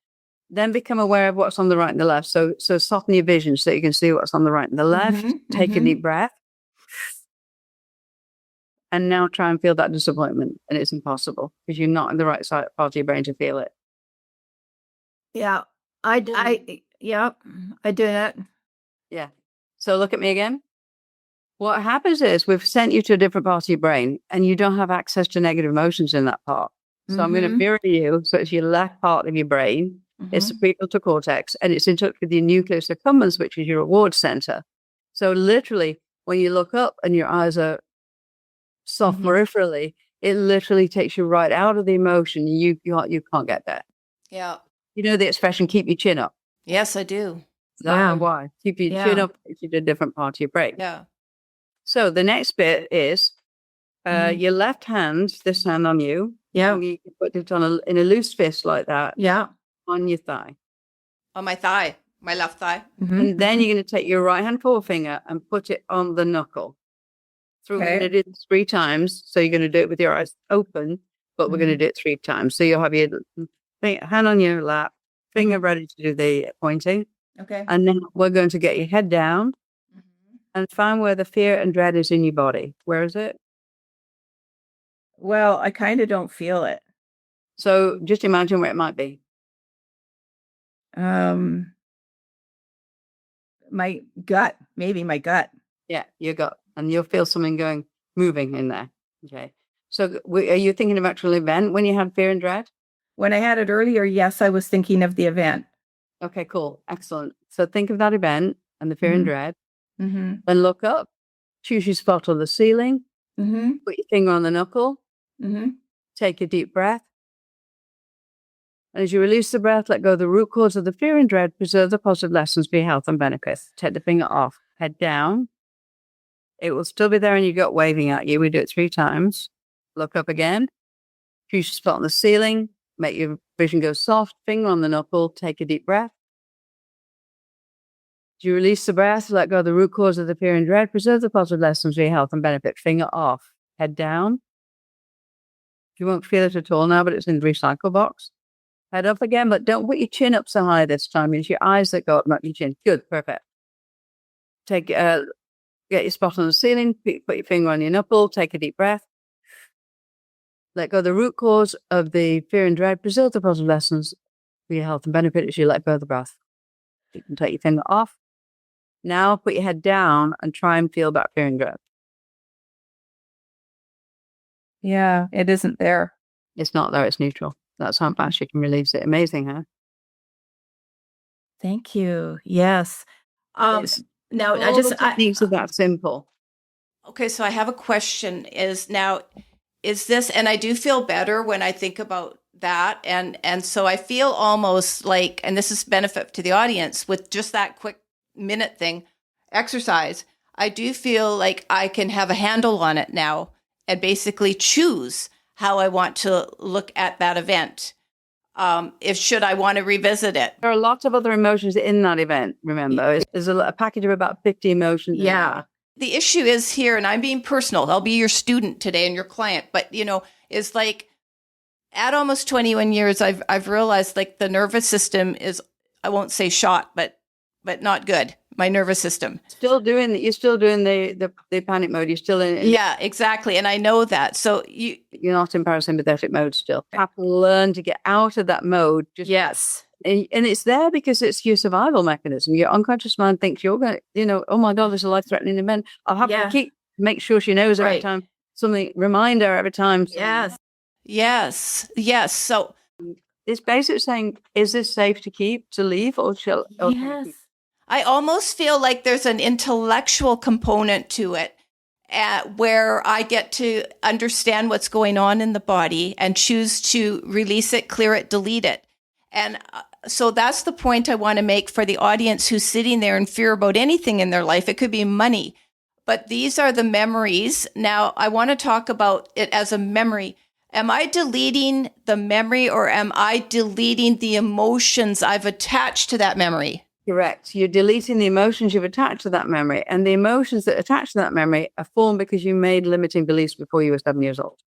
Then become aware of what's on the right and the left. So soften your vision so you can see what's on the right and the left. Take a deep breath. And now try and feel that disappointment. And it's impossible because you're not in the right side part of your brain to feel it. Yeah. I do that. Yeah. So look at me again. What happens is we've sent you to a different part of your brain and you don't have access to negative emotions in that part. So I'm going to mirror you. So it's your left part of your brain. It's the prefrontal cortex and it's in touch with your nucleus accumbens, which is your reward center. So literally, when you look up and your eyes are soft peripherally, it literally takes you right out of the emotion. You can't get there. Yeah. You know the expression, keep your chin up. Yes, I do. That's why. Keep your chin up, takes you to a different part of your brain. Yeah. So the next bit is your left hand, this hand on you. Yeah. You can put it in a loose fist like that. Yeah. On your thigh. On my thigh, my left thigh. And then you're going to take your right hand forefinger and put it on the knuckle. So we're going to do it 3 times. So you're going to do it with your eyes open, but we're going to do it 3 times. So you'll have your hand on your lap, finger ready to do the pointing. Okay. And then we're going to get your head down and find where the fear and dread is in your body. Where is it? Well, I kind of don't feel it. So just imagine where it might be. My gut, maybe my gut. Yeah, your gut. And you'll feel something moving in there. Okay. So are you thinking of actual event when you had fear and dread? When I had it earlier, yes, I was thinking of the event. Okay, cool. Excellent. So think of that event and the fear and dread. Then look up, choose your spot on the ceiling, put your finger on the knuckle, take a deep breath. And as you release the breath, let go of the root cause of the fear and dread, preserve the positive lessons for your health and benefits. Take the finger off, head down. It will still be there in your gut waving at you. We do it 3 times. Look up again, choose your spot on the ceiling, make your vision go soft, finger on the knuckle, take a deep breath. As you release the breath, let go of the root cause of the fear and dread, preserve the positive lessons for your health and benefit. Finger off, head down. You won't feel it at all now, but it's in the recycle box. Head up again, but don't put your chin up so high this time. It's your eyes that go up, not your chin. Good, perfect. Get your spot on the ceiling, put your finger on your knuckle, take a deep breath. Let go of the root cause of the fear and dread, preserve the positive lessons for your health and benefit as you let go of the breath. You can take your finger off. Now put your head down and try and feel that fear and dread. Yeah, it isn't there. It's not there, it's neutral. That's how fast you can release it. Amazing, huh? Thank you. Yes. Now All the techniques are that simple. Okay, so I have a question. Is this, and I do feel better when I think about that, and so I feel almost like, and this is benefit to the audience with just that quick minute thing exercise, I do feel like I can have a handle on it now and basically choose how I want to look at that event. Should I want to revisit it. There are lots of other emotions in that event, remember. There's a package of about 50 emotions. Yeah. The issue is here, and I'm being personal. I'll be your student today and your client, but is like at almost 21 years, I've realized like the nervous system is, I won't say shot, but not good. My nervous system. You're still doing the panic mode. You're still in. Yeah, exactly. And I know that. So you're not in parasympathetic mode still. You have to learn to get out of that mode. Yes. And it's there because it's your survival mechanism. Your unconscious mind thinks you're going to, oh my God, there's a life-threatening event. I'll have to make sure she knows every time. Remind her every time. Yes. So it's basically saying, is this safe to leave or shall? Yes. I almost feel like there's an intellectual component to it where I get to understand what's going on in the body and choose to release it, clear it, delete it. And so that's the point I want to make for the audience who's sitting there in fear about anything in their life. It could be money, but these are the memories. Now, I want to talk about it as a memory. Am I deleting the memory or am I deleting the emotions I've attached to that memory? Correct. You're deleting the emotions you've attached to that memory. And the emotions that attach to that memory are formed because you made limiting beliefs before you were 7 years old.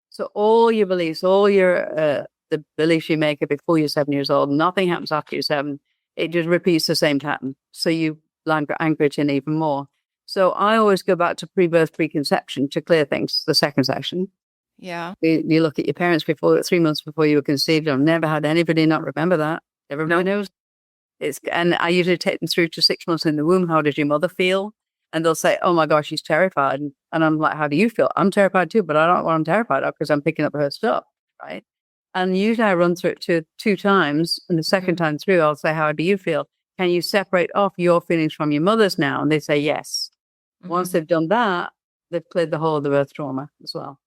So all your beliefs, all your the beliefs you make are before you're 7 years old. Nothing happens after you're 7. It just repeats the same pattern. So you anchor it in even more. So I always go back to pre-birth preconception to clear things, the second section. Yeah. You look at your parents 3 months before you were conceived. I've never had anybody not remember that. Everybody knows. And I usually take them through to 6 months in the womb. How did your mother feel? And they'll say, oh my gosh, she's terrified. And I'm like, how do you feel? I'm terrified too, but I don't know what I'm terrified of because I'm picking up her stuff, right? And usually I run through it 2 times. And the second time through, I'll say, how do you feel? can you separate off your feelings from your mother's now? And they say yes. Once they've done that, they've cleared the whole of the birth trauma as well.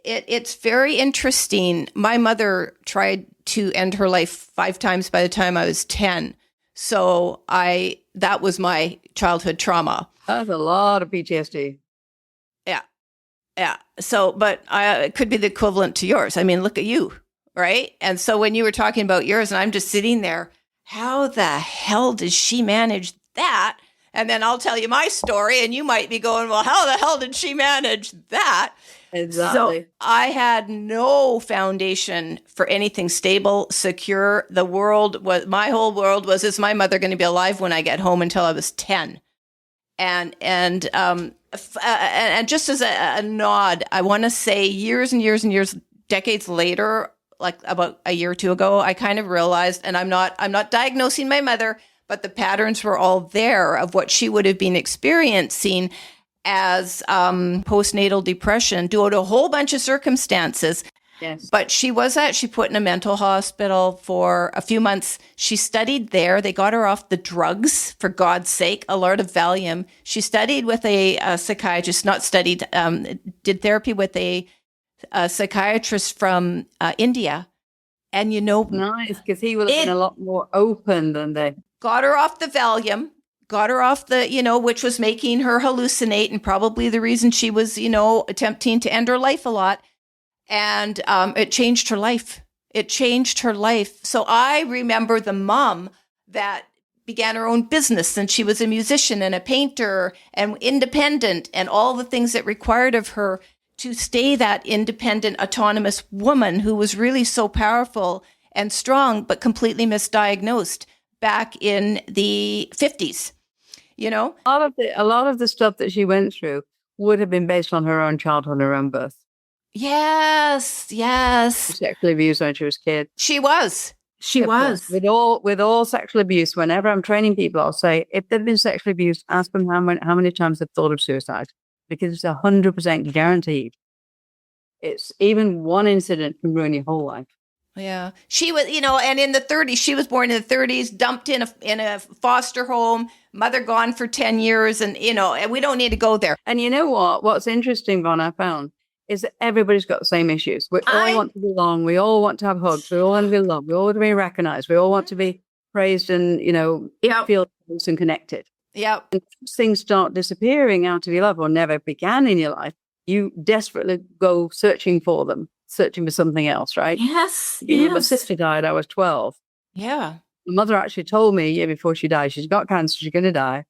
It's very interesting. My mother tried to end her life 5 times by the time I was 10. So that was my childhood trauma. That's a lot of PTSD. Yeah. So, but it could be the equivalent to yours. I mean, look at you, right? And so when you were talking about yours, and I'm just sitting there, how the hell does she manage that? And then I'll tell you my story, and you might be going, well, how the hell did she manage that? Exactly. So I had no foundation for anything stable, secure. My whole world was, is my mother going to be alive when I get home, until I was 10? And just as a nod, I want to say years and years and years, decades later, like about a year or two ago, I kind of realized, and I'm not diagnosing my mother, but the patterns were all there of what she would have been experiencing as postnatal depression due to a whole bunch of circumstances. Yes. But she was actually put in a mental hospital for a few months. She studied there. They got her off the drugs, for God's sake, a lot of Valium. She studied with a psychiatrist, did therapy with a psychiatrist from India. And nice, because he would have been a lot more open than they. Got her off the Valium, got her off the, which was making her hallucinate, and probably the reason she was, attempting to end her life a lot. And it changed her life. It changed her life. So I remember the mom that began her own business, and she was a musician and a painter and independent, and all the things that required of her to stay that independent, autonomous woman who was really so powerful and strong, but completely misdiagnosed back in the 50s. A lot of the stuff that she went through would have been based on her own childhood, her own birth. Yes. Sexually abused when she was a kid. She was. With all sexual abuse, whenever I'm training people, I'll say, if they've been sexually abused, ask them how many times they've thought of suicide, because it's 100% guaranteed. It's even one incident can ruin your whole life. Yeah. She was, and in the 30s, she was born in the 30s, dumped in a foster home, mother gone for 10 years. And, and we don't need to go there. And you know what? What's interesting, Von, I found, is that everybo's got the same issues. We all want to belong. We all want to have hugs. We all want to be loved. We all want to be recognized. We all want to be praised and, feel close and connected. Yeah. And things start disappearing out of your life or never began in your life. You desperately go searching for them, searching for something else, right? Yes. My sister died. I was 12. Yeah. My mother actually told me a year before she died, she's got cancer. She's going to die.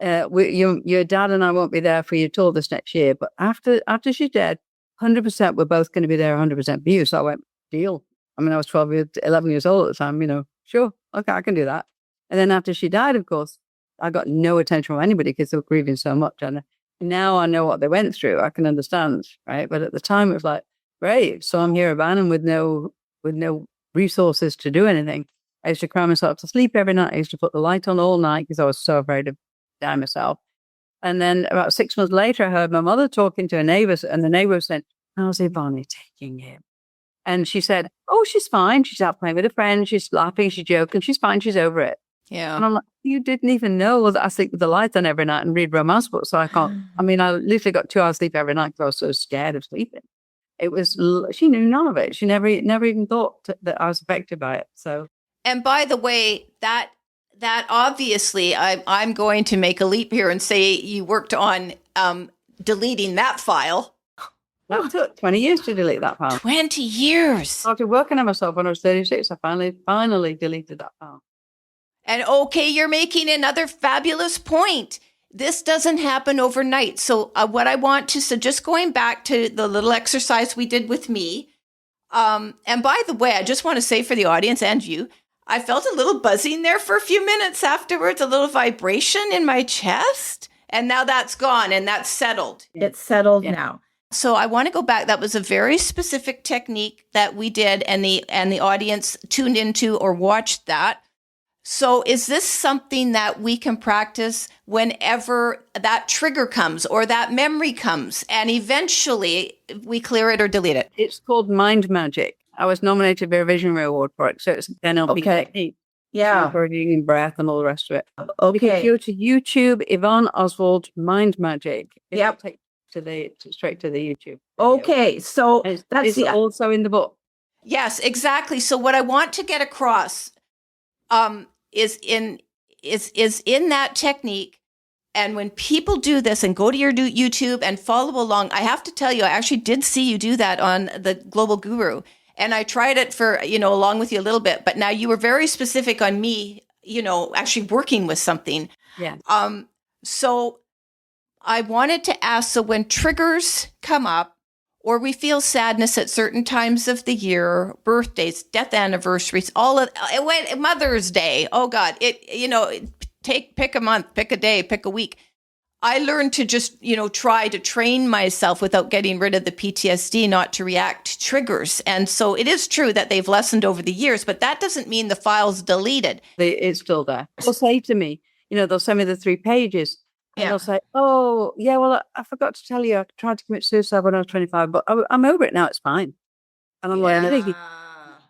Your dad and I won't be there for you till this next year. But after she's dead, 100% we're both going to be there 100% for you. So I went, deal. I mean, I was 11 years old at the time, sure. Okay, I can do that. And then after she died, of course, I got no attention from anybody because they were grieving so much. And now I know what they went through. I can understand, right? But at the time, it was like, great. So I'm here abandoned with no resources to do anything. I used to cry myself to sleep every night. I used to put the light on all night because I was so afraid to die myself. And then about 6 months later, I heard my mother talking to a neighbor, and the neighbor said, how's Yvonne taking him? And she said, oh, she's fine. She's out playing with a friend. She's laughing. She's joking. She's fine. She's over it. Yeah. And I'm like, you didn't even know that I sleep with the lights on every night and read romance books. So I can't, I literally got 2 hours sleep every night because I was so scared of sleeping. She knew none of it. She never even thought that I was affected by it. So. And by the way, that obviously, I'm going to make a leap here and say you worked on deleting that file. That took 20 years to delete that file. 20 years. I started working on myself when I was 36. I finally deleted that file. And okay, you're making another fabulous point. This doesn't happen overnight. So what I want to, just going back to the little exercise we did with me. And by the way, I just want to say for the audience and you, I felt a little buzzing there for a few minutes afterwards, a little vibration in my chest. And now that's gone and that's settled. It's settled now. So I want to go back. That was a very specific technique that we did, and the audience tuned into or watched that. So is this something that we can practice whenever that trigger comes or that memory comes, and eventually we clear it or delete it? It's called mind magic. I was nominated for a Visionary Award for it, so it's an NLP technique. Yeah. breathing and breath and all the rest of it. If you Okay. go to YouTube, Yvonne Oswald Mind Magic. It'll Yep. take straight to the YouTube. video. Okay. So And that's it's also in the book. Yes, exactly. So what I want to get across is in that technique. And when people do this and go to your YouTube and follow along, I have to tell you, I actually did see you do that on the Global Guru. And I tried it for, along with you a little bit, but now you were very specific on me, actually working with something. Yeah. So I wanted to ask, so when triggers come up, or we feel sadness at certain times of the year, birthdays, death anniversaries, Mother's Day. Oh God, pick a month, pick a day, pick a week. I learned to just, try to train myself without getting rid of the PTSD, not to react to triggers. And so it is true that they've lessened over the years, but that doesn't mean the file's deleted. It's still there. They'll say to me, they'll send me the 3 pages. And they'll say, oh, yeah, well, I forgot to tell you, I tried to commit suicide when I was 25, but I'm over it now. It's fine. And I'm like, it's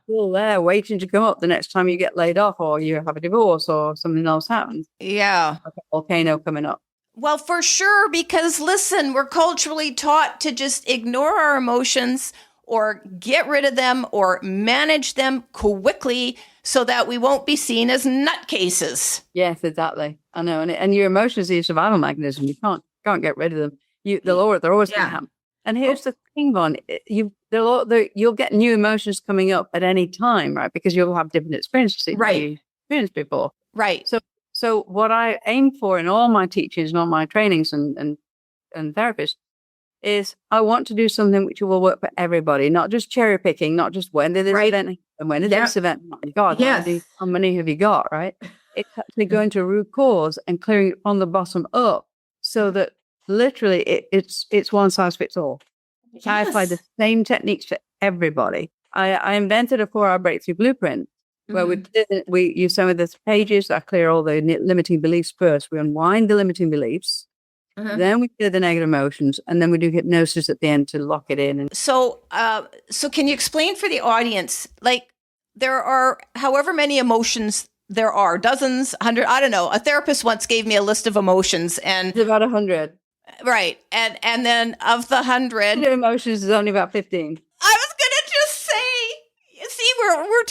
still there waiting to come up the next time you get laid off or you have a divorce or something else happens. Yeah. Like a volcano coming up. Well, for sure, because listen, we're culturally taught to just ignore our emotions or get rid of them or manage them quickly so that we won't be seen as nutcases. Yes, exactly. I know. And your emotions are your survival mechanism. You can't get rid of them. They're always going to happen. And here's the thing, Vaughn. You'll get new emotions coming up at any time, right? Because you'll have different experiences that you experienced before. Right. So what I aim for in all my teachings and all my trainings and therapists is I want to do something which will work for everybody, not just cherry picking, not just when did this event and when did this event. Oh my God, how many have you got, right? It's actually going to root cause and clearing it from the bottom up so that literally it's one size fits all. I apply the same techniques for everybody. I invented a 4-hour breakthrough blueprint where you send me the pages. I clear all the limiting beliefs first. We unwind the limiting beliefs. Then we clear the negative emotions, and then we do hypnosis at the end to lock it in. So can you explain for the audience, like there are however many emotions there are, dozens, 100, I don't know. A therapist once gave me a list of emotions and it's about 100. Right. And then of the 100 emotions is only about 15. I was going to just say, you see, we're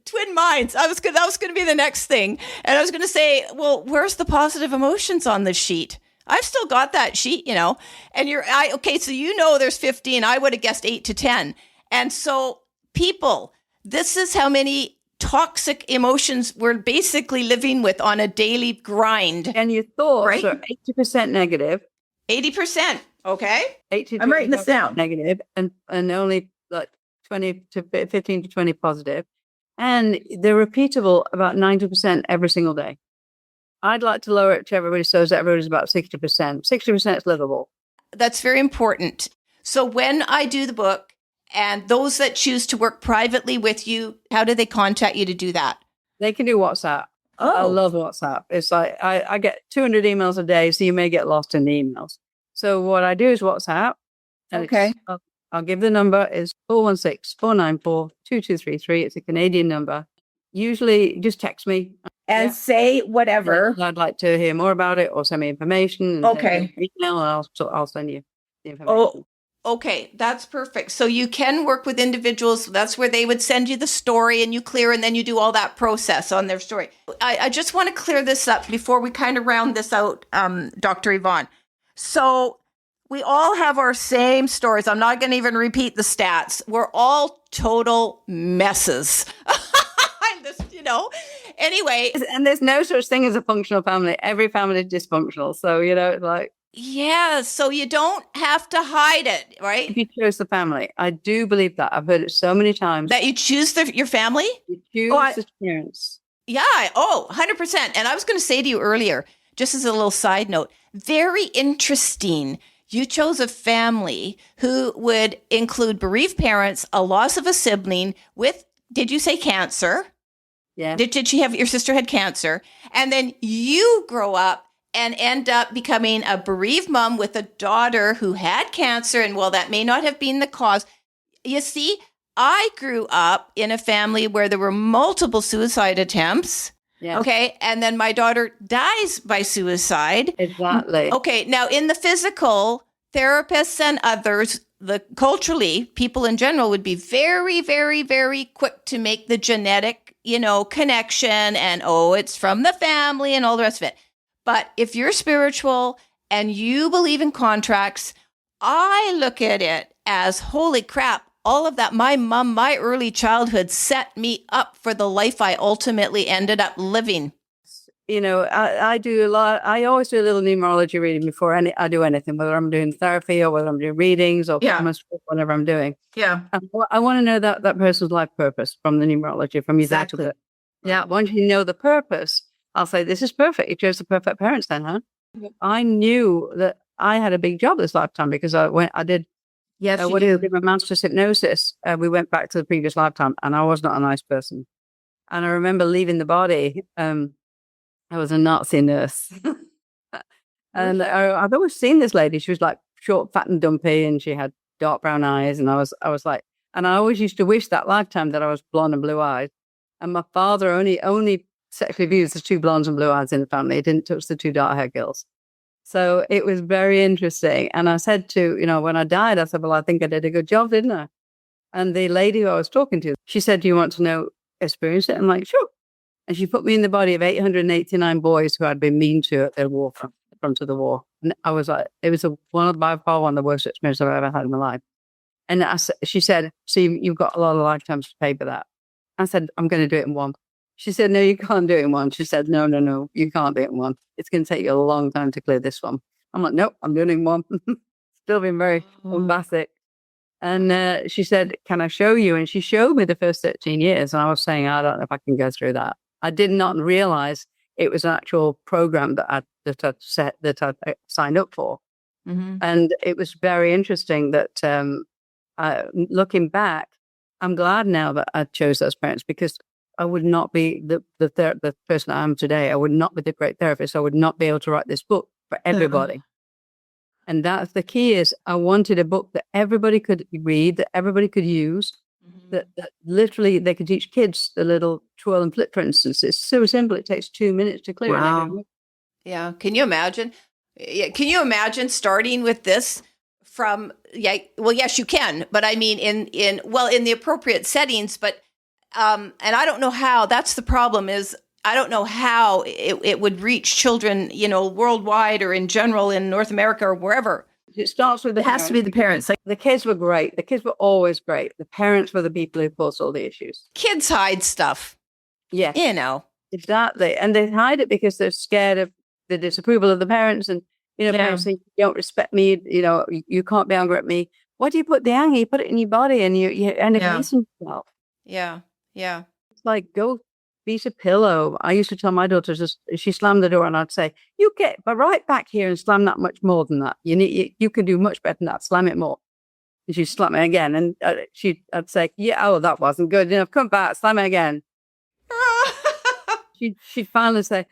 twin minds. That was going to be the next thing. And I was going to say, well, where's the positive emotions on the sheet? I've still got that sheet, and so there's 15. I would have guessed 8 to 10. And so people, this is how many toxic emotions we're basically living with on a daily grind. And your thoughts are 80% negative. 80%. Okay. 80 I'm writing this down. Negative and only like 20 to 15 to 20 positive. And they're repeatable about 90% every single day. I'd like to lower it to everybody so that everybody's about 60%. 60% is livable. That's very important. So when I do the book and those that choose to work privately with you, how do they contact you to do that? They can do WhatsApp. Oh. I love WhatsApp. It's like I get 200 emails a day, so you may get lost in the emails. So what I do is WhatsApp. Okay. I'll give the number is 416-494-2233. It's a Canadian number. Usually just text me. And say whatever. I'd like to hear more about it or send me information. Okay. Email, I'll send you the information. Oh, okay. That's perfect. So you can work with individuals. That's where they would send you the story and you clear and then you do all that process on their story. I just want to clear this up before we kind of round this out, Dr. Yvonne. So we all have our same stories. I'm not going to even repeat the stats. We're all total messes. Anyway. And there's no such thing as a functional family. Every family is dysfunctional. So, like. Yeah. So you don't have to hide it, right? If you choose the family. I do believe that. I've heard it so many times. That you choose your family? You choose the parents. Yeah. 100%. And I was going to say to you earlier, just as a little side note, very interesting. You chose a family who would include bereaved parents, a loss of a sibling with, did you say cancer? Yeah. Did she have, your sister had cancer? And then you grow up and end up becoming a bereaved mom with a daughter who had cancer. And while that may not have been the cause, you see, I grew up in a family where there were multiple suicide attempts. Yeah. Okay. And then my daughter dies by suicide. Exactly. Okay. Now, in the physical, therapists and others, culturally, people in general would be very, very, very quick to make the genetic, connection and, it's from the family and all the rest of it. But if you're spiritual and you believe in contracts, I look at it as, holy crap, all of that. My mom, my early childhood set me up for the life I ultimately ended up living. I do a lot. I always do a little numerology reading before I do anything, whether I'm doing therapy or whether I'm doing readings or whatever I'm doing. Yeah. I want to know that person's life purpose from the numerology, from your Exactly. data. Yeah. Once you know the purpose, I'll say, this is perfect. You chose the perfect parents then, huh? Yep. I knew that I had a big job this lifetime because I did. Yes, When I did my master's hypnosis, we went back to the previous lifetime and I was not a nice person. And I remember leaving the body. I was a Nazi nurse. And I've always seen this lady. She was like short, fat and dumpy, and she had dark brown eyes. And I was like, and I always used to wish that lifetime that I was blonde and blue eyes. And my father only sexually views the two blondes and blue eyes in the family. He didn't touch the two dark haired girls. So it was very interesting. And I said to, when I died, I said, well, I think I did a good job, didn't I? And the lady who I was talking to, she said, do you want to experience it? I'm like, sure. And she put me in the body of 889 boys who had been mean to at their war front of the war. And I was like, it was by far one of the worst experiences I've ever had in my life. And she said, see, you've got a lot of lifetimes to pay for that. I said, I'm going to do it in one. She said, no, you can't do it in one. She said, no, you can't do it in one. It's going to take you a long time to clear this one. I'm like, nope, I'm doing it in one. Still been very bombastic. And she said, can I show you? And she showed me the first 13 years. And I was saying, I don't know if I can go through that. I did not realize it was an actual program that I'd signed up for. Mm-hmm. And it was very interesting that looking back, I'm glad now that I chose those parents because I would not be the person I am today. I would not be the great therapist. I would not be able to write this book for everybody. And that's the key is I wanted a book that everybody could read, that everybody could use, that literally they could teach kids the little twirl and flip, for instance. It's so simple. It takes 2 minutes to clear. Wow. Yeah. Can you imagine? Can you imagine starting with this from, well, yes, you can, but I mean, in the appropriate settings, but, and I don't know how, that's the problem is, I don't know how it would reach children, worldwide or in general in North America or wherever. It starts with It has to be the parents. Like, the kids were great. The kids were always great. The parents were the people who caused all the issues. Kids hide stuff. Yeah. Exactly. And they hide it because they're scared of the disapproval of the parents. And, parents think, you don't respect me. You can't be angry at me. Why do you put the anger? You put it in your body and you end up hating yourself. Yeah. Yeah. It's like, go beat a pillow. I used to tell my daughter, she slammed the door and I'd say, you get right back here and slam that much more than that. You can do much better than that. Slam it more. And she'd slam it again. And I'd say, that wasn't good enough. Come back, slam it again. She'd finally say,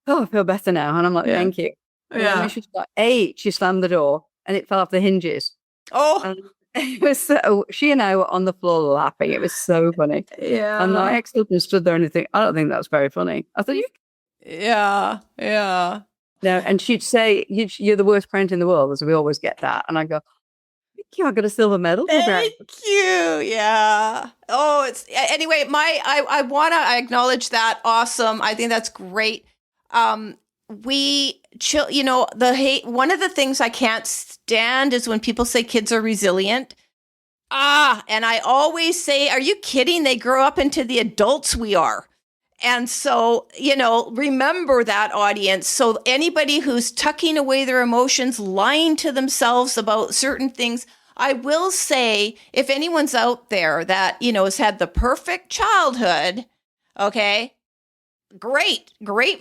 I feel better now. And I'm like, thank you. And when she was like 8, she slammed the door and it fell off the hinges. Oh, and it was she and I were on the floor laughing. It was so funny. Yeah. And my ex-husband stood there and I don't think that's very funny. I thought, yeah. No, and she'd say, you're the worst parent in the world, as we always get that. And I go, thank you, I got a silver medal. Thank you. Yeah. Oh, anyway, I want to acknowledge that. Awesome. I think that's great. One of the things I can't stand is when people say kids are resilient. And I always say, are you kidding? They grow up into the adults we are. And so, remember that, audience. So anybody who's tucking away their emotions, lying to themselves about certain things, I will say, if anyone's out there that, has had the perfect childhood, okay, great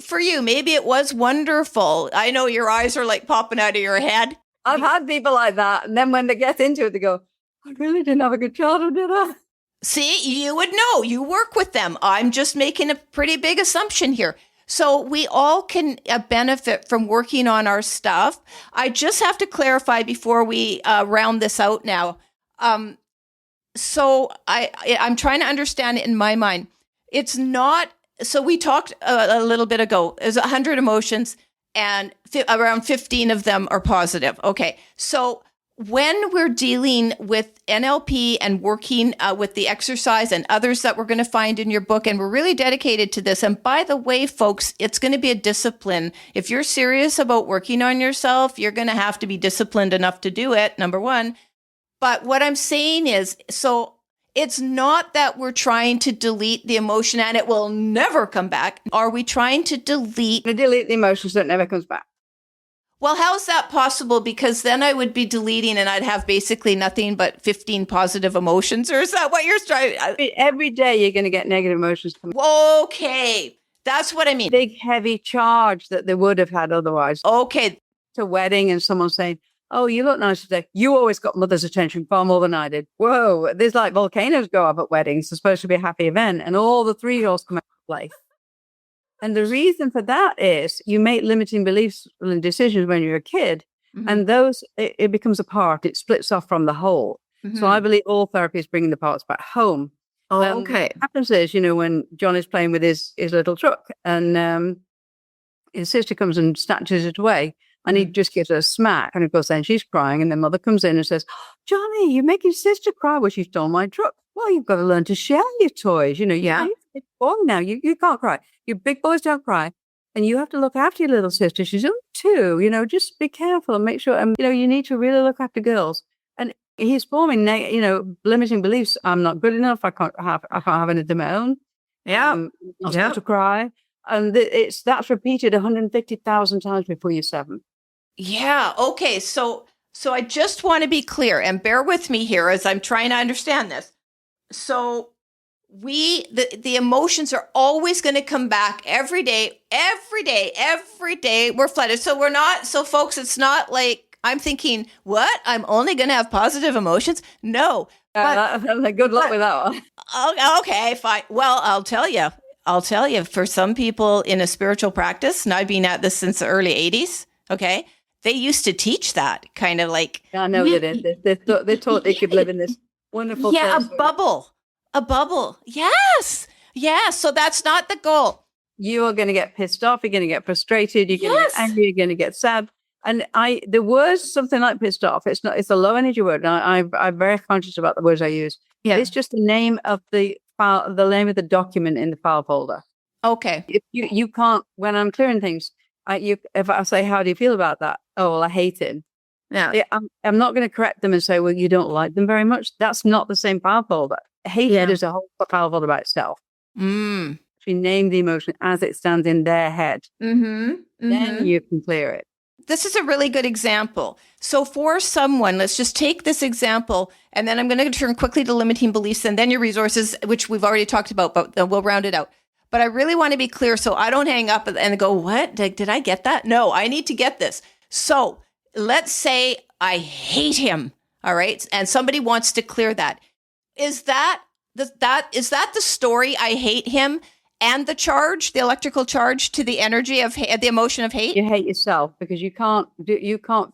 for you. Maybe it was wonderful. I know your eyes are like popping out of your head. I've had people like that. And then when they get into it, they go, I really didn't have a good childhood, did I? See, you would know. You work with them. I'm just making a pretty big assumption here. So we all can benefit from working on our stuff. I just have to clarify before we round this out now. So I'm trying to understand it in my mind. It's not, so we talked a little bit ago, there's 100 emotions and around 15 of them are positive. Okay. So when we're dealing with NLP and working with the exercise and others that we're going to find in your book, and we're really dedicated to this. And by the way, folks, it's going to be a discipline. If you're serious about working on yourself, you're going to have to be disciplined enough to do it, number one. But what I'm saying is, so it's not that we're trying to delete the emotion and it will never come back. Are we trying to delete the emotion so it never comes back? Well, how's that possible? Because then I would be deleting and I'd have basically nothing but 15 positive emotions. Or is that what you're trying? Every day you're going to get negative emotions coming. Okay. That's what I mean. Big, heavy charge that they would have had otherwise. Okay. To a wedding and someone saying, oh, you look nice today. You always got mother's attention far more than I did. Whoa. There's like volcanoes go up at weddings. It's supposed to be a happy event. And all the 3-year-olds come out to play. And the reason for that is you make limiting beliefs and decisions when you're a kid, and those, it becomes a part. It splits off from the whole. So I believe all therapy is bringing the parts back home. Okay. What happens is, when John is playing with his little truck and his sister comes and snatches it away, and he just gives her a smack. And of course, then she's crying, and then mother comes in and says, Johnny, you're making sister cry. Well, she stole my truck. Well, you've got to learn to share your toys. Yeah. You're a boy now. You can't cry. You big boys don't cry. And you have to look after your little sister. She's only 2, just be careful and make sure, you need to really look after girls. And he's forming, limiting beliefs. I'm not good enough. I can't have anything of my own. Yeah. I'm supposed to cry. And that's repeated 150,000 times before you're 7. Yeah. Okay. So I just want to be clear, and bear with me here as I'm trying to understand this. So the emotions are always going to come back every day. We're flooded. So folks, it's not like I'm thinking, what? I'm only going to have positive emotions? No. Good luck with that one. Okay, fine. Well, I'll tell you, for some people in a spiritual practice, and I've been at this since the early 80s, okay, they used to teach that kind of like. I know they did. They thought they could live in this wonderful place. A bubble. Yes. Yeah. So that's not the goal. You are going to get pissed off. You're going to get frustrated. You're going to get angry. You're going to get sad. And the words, something like pissed off, it's a low energy word. And I'm very conscious about the words I use. Yeah. It's just the name of the file, the name of the document in the file folder. Okay. If you can't, when I'm clearing things, if I say, how do you feel about that? Oh, well, I hate it. Yeah. I'm not going to correct them and say, well, you don't like them very much. That's not the same file folder. Hatred is a whole file folder by itself. If you name the emotion as it stands in their head, then you can clear it. This is a really good example. So for someone, let's just take this example, and then I'm going to turn quickly to limiting beliefs and then your resources, which we've already talked about, but we'll round it out. But I really want to be clear so I don't hang up and go, what? Did I get that? No, I need to get this. So let's say I hate him, all right? And somebody wants to clear that. Is that the story? I hate him and the charge, the electrical charge to the energy of the emotion of hate. You hate yourself because you can't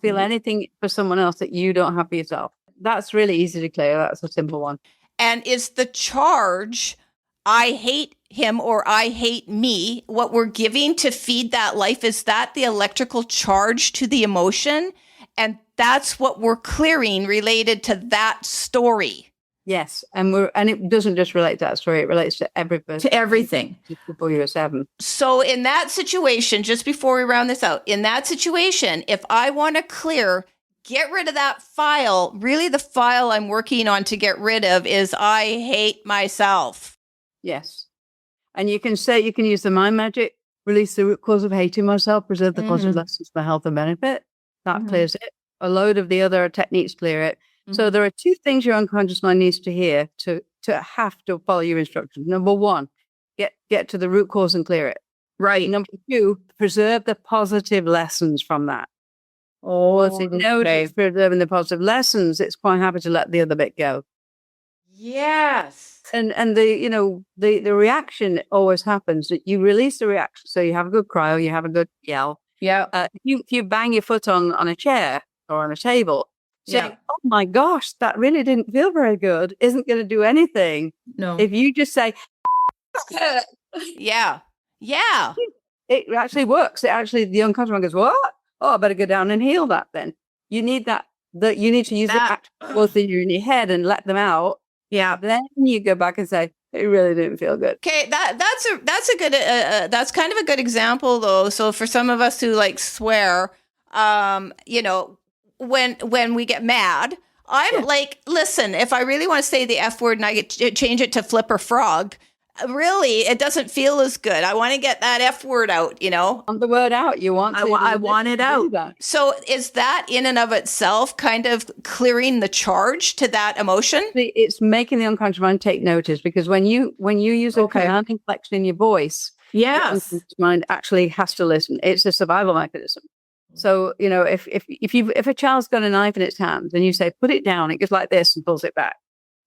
feel anything for someone else that you don't have for yourself. That's really easy to clear. That's a simple one. And is the charge, I hate him or I hate me, what we're giving to feed that life? Is that the electrical charge to the emotion? And that's what we're clearing related to that story. Yes, and it doesn't just relate to that story; it relates to every person, to everything. Just before you were 7. So, in that situation, just before we round this out, in that situation, if I want to clear, get rid of that file. Really, the file I'm working on to get rid of is I hate myself. Yes, and you can use the mind magic, release the root cause of hating myself, preserve the positive lessons for health and benefit. That clears it. A load of the other techniques clear it. So there are 2 things your unconscious mind needs to hear to have to follow your instructions. Number 1, get to the root cause and clear it. Right. Number 2, preserve the positive lessons from that. Once you know preserving the positive lessons, it's quite happy to let the other bit go. Yes. And the reaction always happens that you release the reaction. So you have a good cry or you have a good yell. Yeah. If you bang your foot on a chair or on a table, saying, oh my gosh, that really didn't feel very good, isn't going to do anything. No. If you just say, Yeah. Yeah. it actually works. It actually, the unconscious mind goes, what? Oh, I better go down and heal that then. You need that you need to use That- the both in your head and let them out. Yeah. Then you go back and say, it really didn't feel good. Okay, that's a good that's kind of a good example though. So for some of us who like swear, you know, when we get mad, I'm like, listen, if I really want to say the F word and I get change it to flip or frog, really, it doesn't feel as good. I want to get that F word out, you know. Want the word out. You want. I want it out. So is that in and of itself kind of clearing the charge to that emotion? It's making the unconscious mind take notice, because when you use a command inflection in your voice, the unconscious mind actually has to listen. It's a survival mechanism. So, you know, if a child's got a knife in its hand and you say, put it down, it goes like this and pulls it back.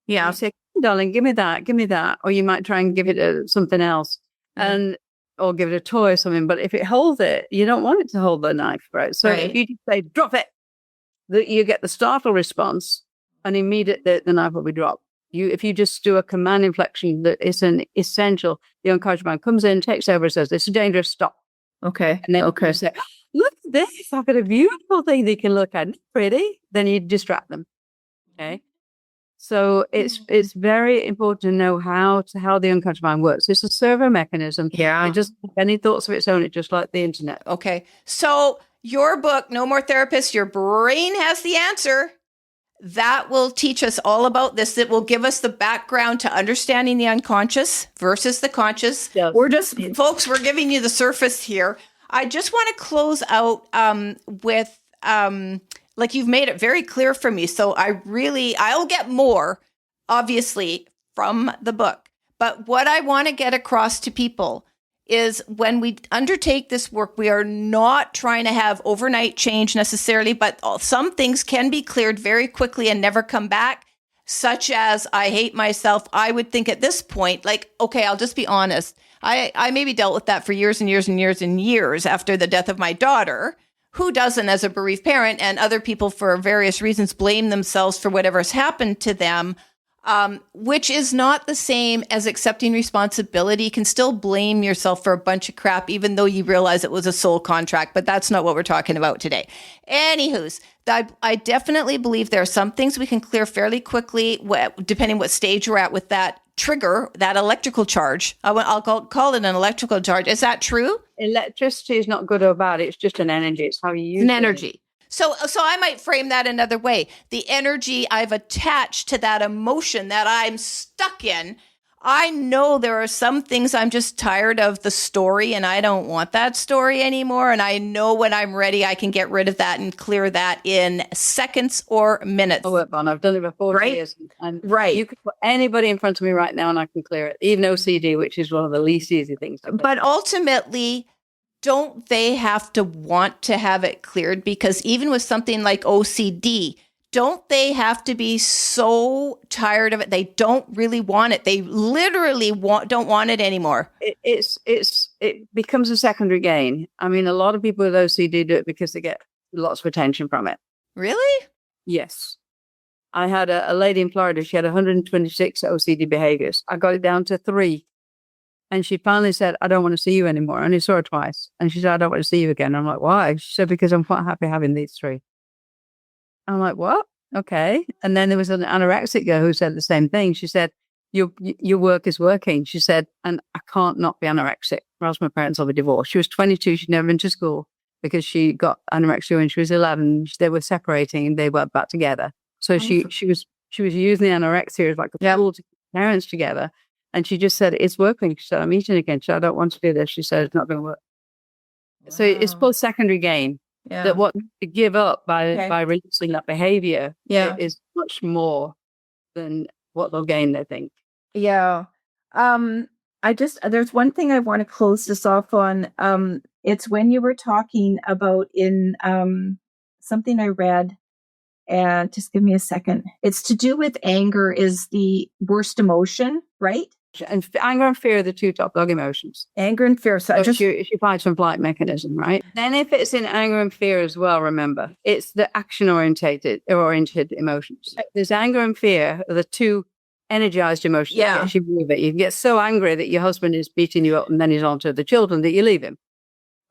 Yeah. I'll say, darling, give me that. Or you might try and give it something else or give it a toy or something. But if it holds it, you don't want it to hold the knife, right? So if you just say, drop it, you get the startle response and immediately the knife will be dropped. If you just do a command inflection that is an essential, the unconscious mind comes in, takes over and says, it's dangerous, stop. Okay. And then you say, look at this, I've got a beautiful thing they can look at. It's pretty. Then you distract them. Okay. So it's very important to know how the unconscious mind works. It's a servo mechanism. Yeah. It doesn't have any thoughts of its own. It's just like the internet. Okay. So your book, No More Therapists, Your Brain Has the Answer, that will teach us all about this. It will give us the background to understanding the unconscious versus the conscious. Yes. Folks, we're giving you the surface here. I just want to close out with like you've made it very clear for me. So I'll get more, obviously, from the book. But what I want to get across to people is when we undertake this work, we are not trying to have overnight change necessarily, but some things can be cleared very quickly and never come back, such as I hate myself. I would think at this point, like, okay, I'll just be honest. I maybe dealt with that for years and years and years and years after the death of my daughter. Who doesn't as a bereaved parent? And other people for various reasons blame themselves for whatever's happened to them, which is not the same as accepting responsibility. You can still blame yourself for a bunch of crap, even though you realize it was a soul contract, but that's not what we're talking about today. Anywho's, I definitely believe there are some things we can clear fairly quickly, depending what stage we're at with that trigger, that electrical charge. I'll call it an electrical charge. Is that true? Electricity is not good or bad. It's just an energy. It's how you use it. An energy. So I might frame that another way. The energy I've attached to that emotion that I'm stuck in. I know there are some things I'm just tired of the story and I don't want that story anymore. And I know when I'm ready, I can get rid of that and clear that in seconds or minutes. Oh, Yvonne, I've done it for 40 years. And you could put anybody in front of me right now and I can clear it. Even OCD, which is one of the least easy things to clear. But ultimately, don't they have to want to have it cleared? Because even with something like OCD, don't they have to be so tired of it? They don't really want it. They literally don't want it anymore. It becomes a secondary gain. I mean, a lot of people with OCD do it because they get lots of attention from it. Really? Yes. I had a lady in Florida. She had 126 OCD behaviors. I got it down to 3. And she finally said, I don't want to see you anymore. I only saw her twice. And she said, I don't want to see you again. I'm like, why? She said, because I'm quite happy having these 3. I'm like, what? Okay. And then there was an anorexic girl who said the same thing. She said, your work is working. She said, and I can't not be anorexic, or else my parents will be divorced. She was 22. She'd never been to school because she got anorexia when she was 11. They were separating and they went back together. So she was using the anorexia as like a tool to keep parents together. And she just said, it's working. She said, I'm eating again. She said, I don't want to do this. She said, it's not going to work. Wow. So it's both secondary gain. Yeah. That what to give up by releasing that behavior is much more than what they'll gain, they think. Yeah. There's one thing I want to close this off on. It's when you were talking about in something I read, and just give me a second. It's to do with anger is the worst emotion, right? And anger and fear are the two top dog emotions. Anger and fear. So it's your fight and flight mechanism, right? Then if it's in anger and fear as well, remember, it's the action-oriented emotions. There's anger and fear are the two energized emotions. Yeah. You move it. You can get so angry that your husband is beating you up and then he's on to the children that you leave him.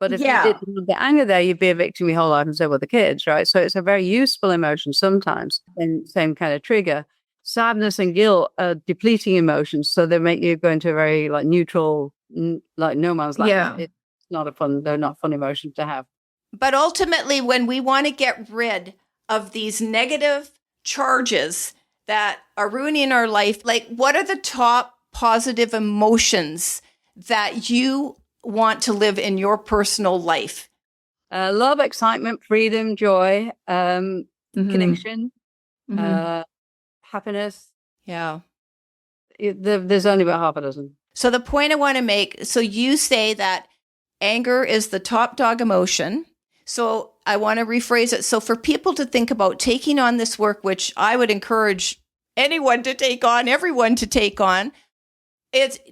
But if you didn't have the anger there, you'd be a victim your whole life and so were the kids, right? So it's a very useful emotion sometimes, and same kind of trigger. Sadness and guilt are depleting emotions, so they make you go into a very like neutral, like no man's land. Yeah. It's they're not fun emotions to have. But ultimately, when we want to get rid of these negative charges that are ruining our life, like what are the top positive emotions that you want to live in your personal life? Love, excitement, freedom, joy, connection, happiness. Yeah. There's only about half a dozen. So the point I want to make, so you say that anger is the top dog emotion. So I want to rephrase it. So for people to think about taking on this work, which I would encourage anyone to take on, everyone to take on,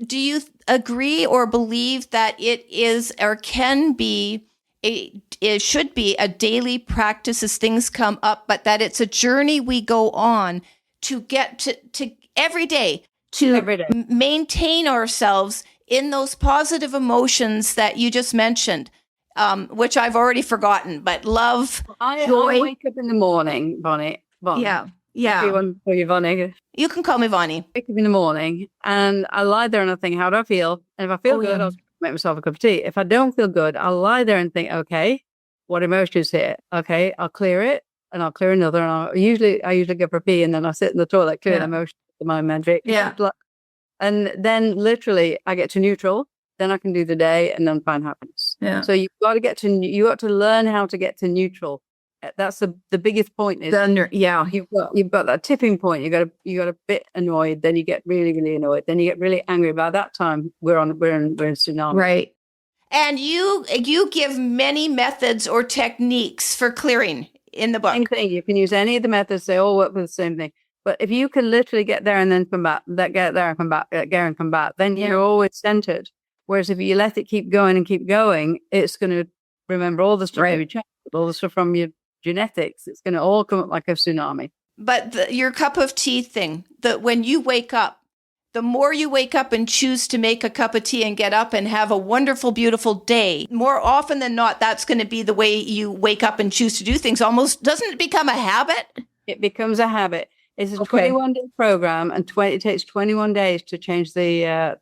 do you agree or believe that it is or can be it should be a daily practice as things come up, but that it's a journey we go on to get to every day to maintain ourselves in those positive emotions that you just mentioned, which I've already forgotten, but love, joy. I wake up in the morning, Bonnie. Yeah. You can call me Vonnie. I wake up in the morning and I lie there and I think, how do I feel? And if I feel good, I'll make myself a cup of tea. If I don't feel good, I'll lie there and think, okay, what emotion is here? Okay, I'll clear it and I'll clear another. And I usually go for a pee and then I sit in the toilet, clear the emotion with my magic. Yeah. And then literally I get to neutral, then I can do the day and then find happiness. Yeah. So you've got to learn how to get to neutral. That's the biggest point is you've got that tipping point. You got a bit annoyed, then you get really, really annoyed, then you get really angry. By that time we're in tsunami. Right. And you give many methods or techniques for clearing in the book. Same thing. You can use any of the methods, they all work with the same thing. But if you can literally get there and then come back, get there and come back, get there and come back, then you're always centered. Whereas if you let it keep going, it's going to remember all the stuff all the stuff from your genetics. It's going to all come up like a tsunami. But your cup of tea thing, that when you wake up, the more you wake up and choose to make a cup of tea and get up and have a wonderful, beautiful day, more often than not, that's going to be the way you wake up and choose to do things. Almost, doesn't it become a habit? It becomes a habit. It's a 21-day program, and it takes 21 days to change the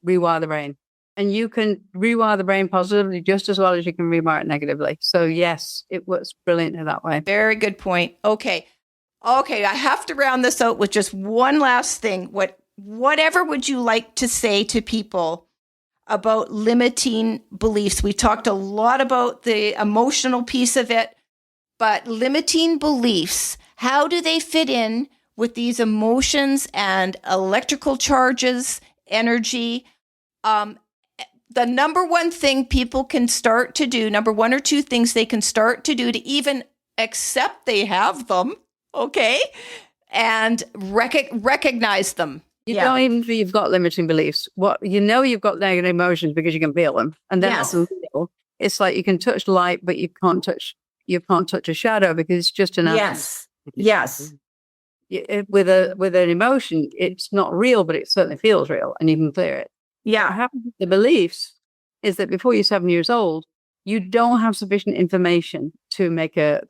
rewire the brain. And you can rewire the brain positively just as well as you can rewire it negatively. So yes, it works brilliantly that way. Very good point. Okay, I have to round this out with just one last thing. Whatever would you like to say to people about limiting beliefs? We talked a lot about the emotional piece of it, but limiting beliefs, how do they fit in with these emotions and electrical charges, energy? The number one thing people can start to do, number one or two things they can start to do to even accept they have them, okay, and recognize them. You don't even feel you've got limiting beliefs. You've got negative emotions because you can feel them, and then it's like you can touch light, but you can't touch a shadow because it's just an atom. Yes. With an emotion, it's not real, but it certainly feels real, and you can clear it. Yeah. What happens with the beliefs is that before you're 7 years old, you don't have sufficient information to make a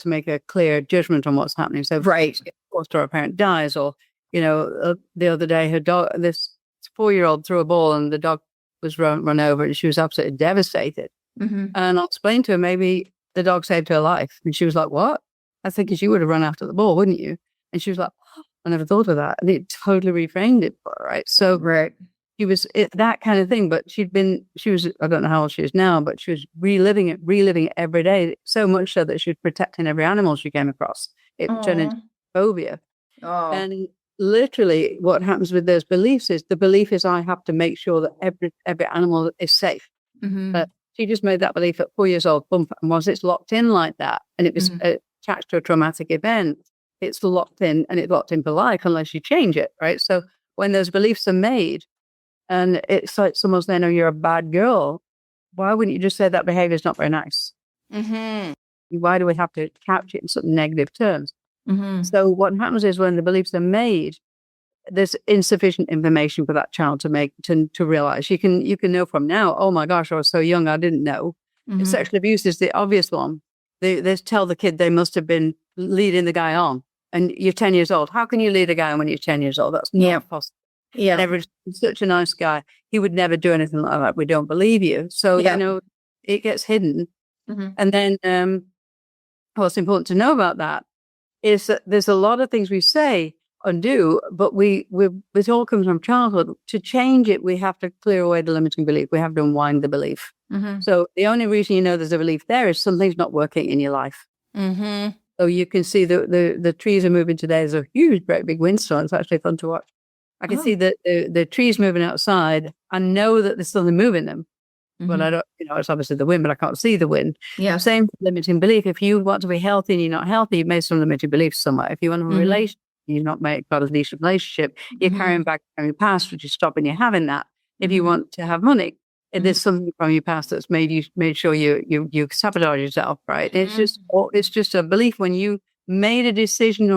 clear judgment on what's happening. So, or a parent dies, or the other day her dog, this 4-year-old threw a ball and the dog was run over, and she was absolutely devastated. Mm-hmm. And I explained to her maybe the dog saved her life, and she was like, "What?" I said, "Because you would have run after the ball, wouldn't you?" And she was like, "Oh, I never thought of that," and it totally reframed it for her, right? So she was that kind of thing, but she was, I don't know how old she is now, but she was reliving it every day, so much so that she was protecting every animal she came across. It turned into phobia. And literally what happens with those beliefs is the belief is I have to make sure that every animal is safe. Mm-hmm. But she just made that belief at 4 years old, and once it's locked in like that, and it was attached to a traumatic event, it's locked in, and it's locked in for life unless you change it, right? So when those beliefs are made, And it's like someone saying, "Oh, you're a bad girl." Why wouldn't you just say that behavior is not very nice? Mm-hmm. Why do we have to couch it in sort of negative terms? Mm-hmm. So what happens is when the beliefs are made, there's insufficient information for that child to realize. You can know from now, oh my gosh, I was so young, I didn't know. Mm-hmm. Sexual abuse is the obvious one. They tell the kid they must have been leading the guy on. And you're 10 years old. How can you lead a guy on when you're 10 years old? That's not possible. Yeah. He's such a nice guy. He would never do anything like that. We don't believe you. So, it gets hidden. Mm-hmm. And then what's important to know about that is that there's a lot of things we say and do, but it all comes from childhood. To change it, we have to clear away the limiting belief. We have to unwind the belief. Mm-hmm. So the only reason you know there's a belief there is something's not working in your life. Mm-hmm. So you can see the trees are moving today. There's a huge, great big windstorm. It's actually fun to watch. I can see the trees moving outside. I know that there's something moving them. Mm-hmm. But I don't, it's obviously the wind, but I can't see the wind. Yeah. Same limiting belief. If you want to be healthy and you're not healthy, you've made some limiting beliefs somewhere. If you want a relationship, you've not got a decent relationship, you're carrying back from your past, which is stopping you having that. If you want to have money, if there's something from your past that's made sure you sabotage yourself, right? It's just a belief when you made a decision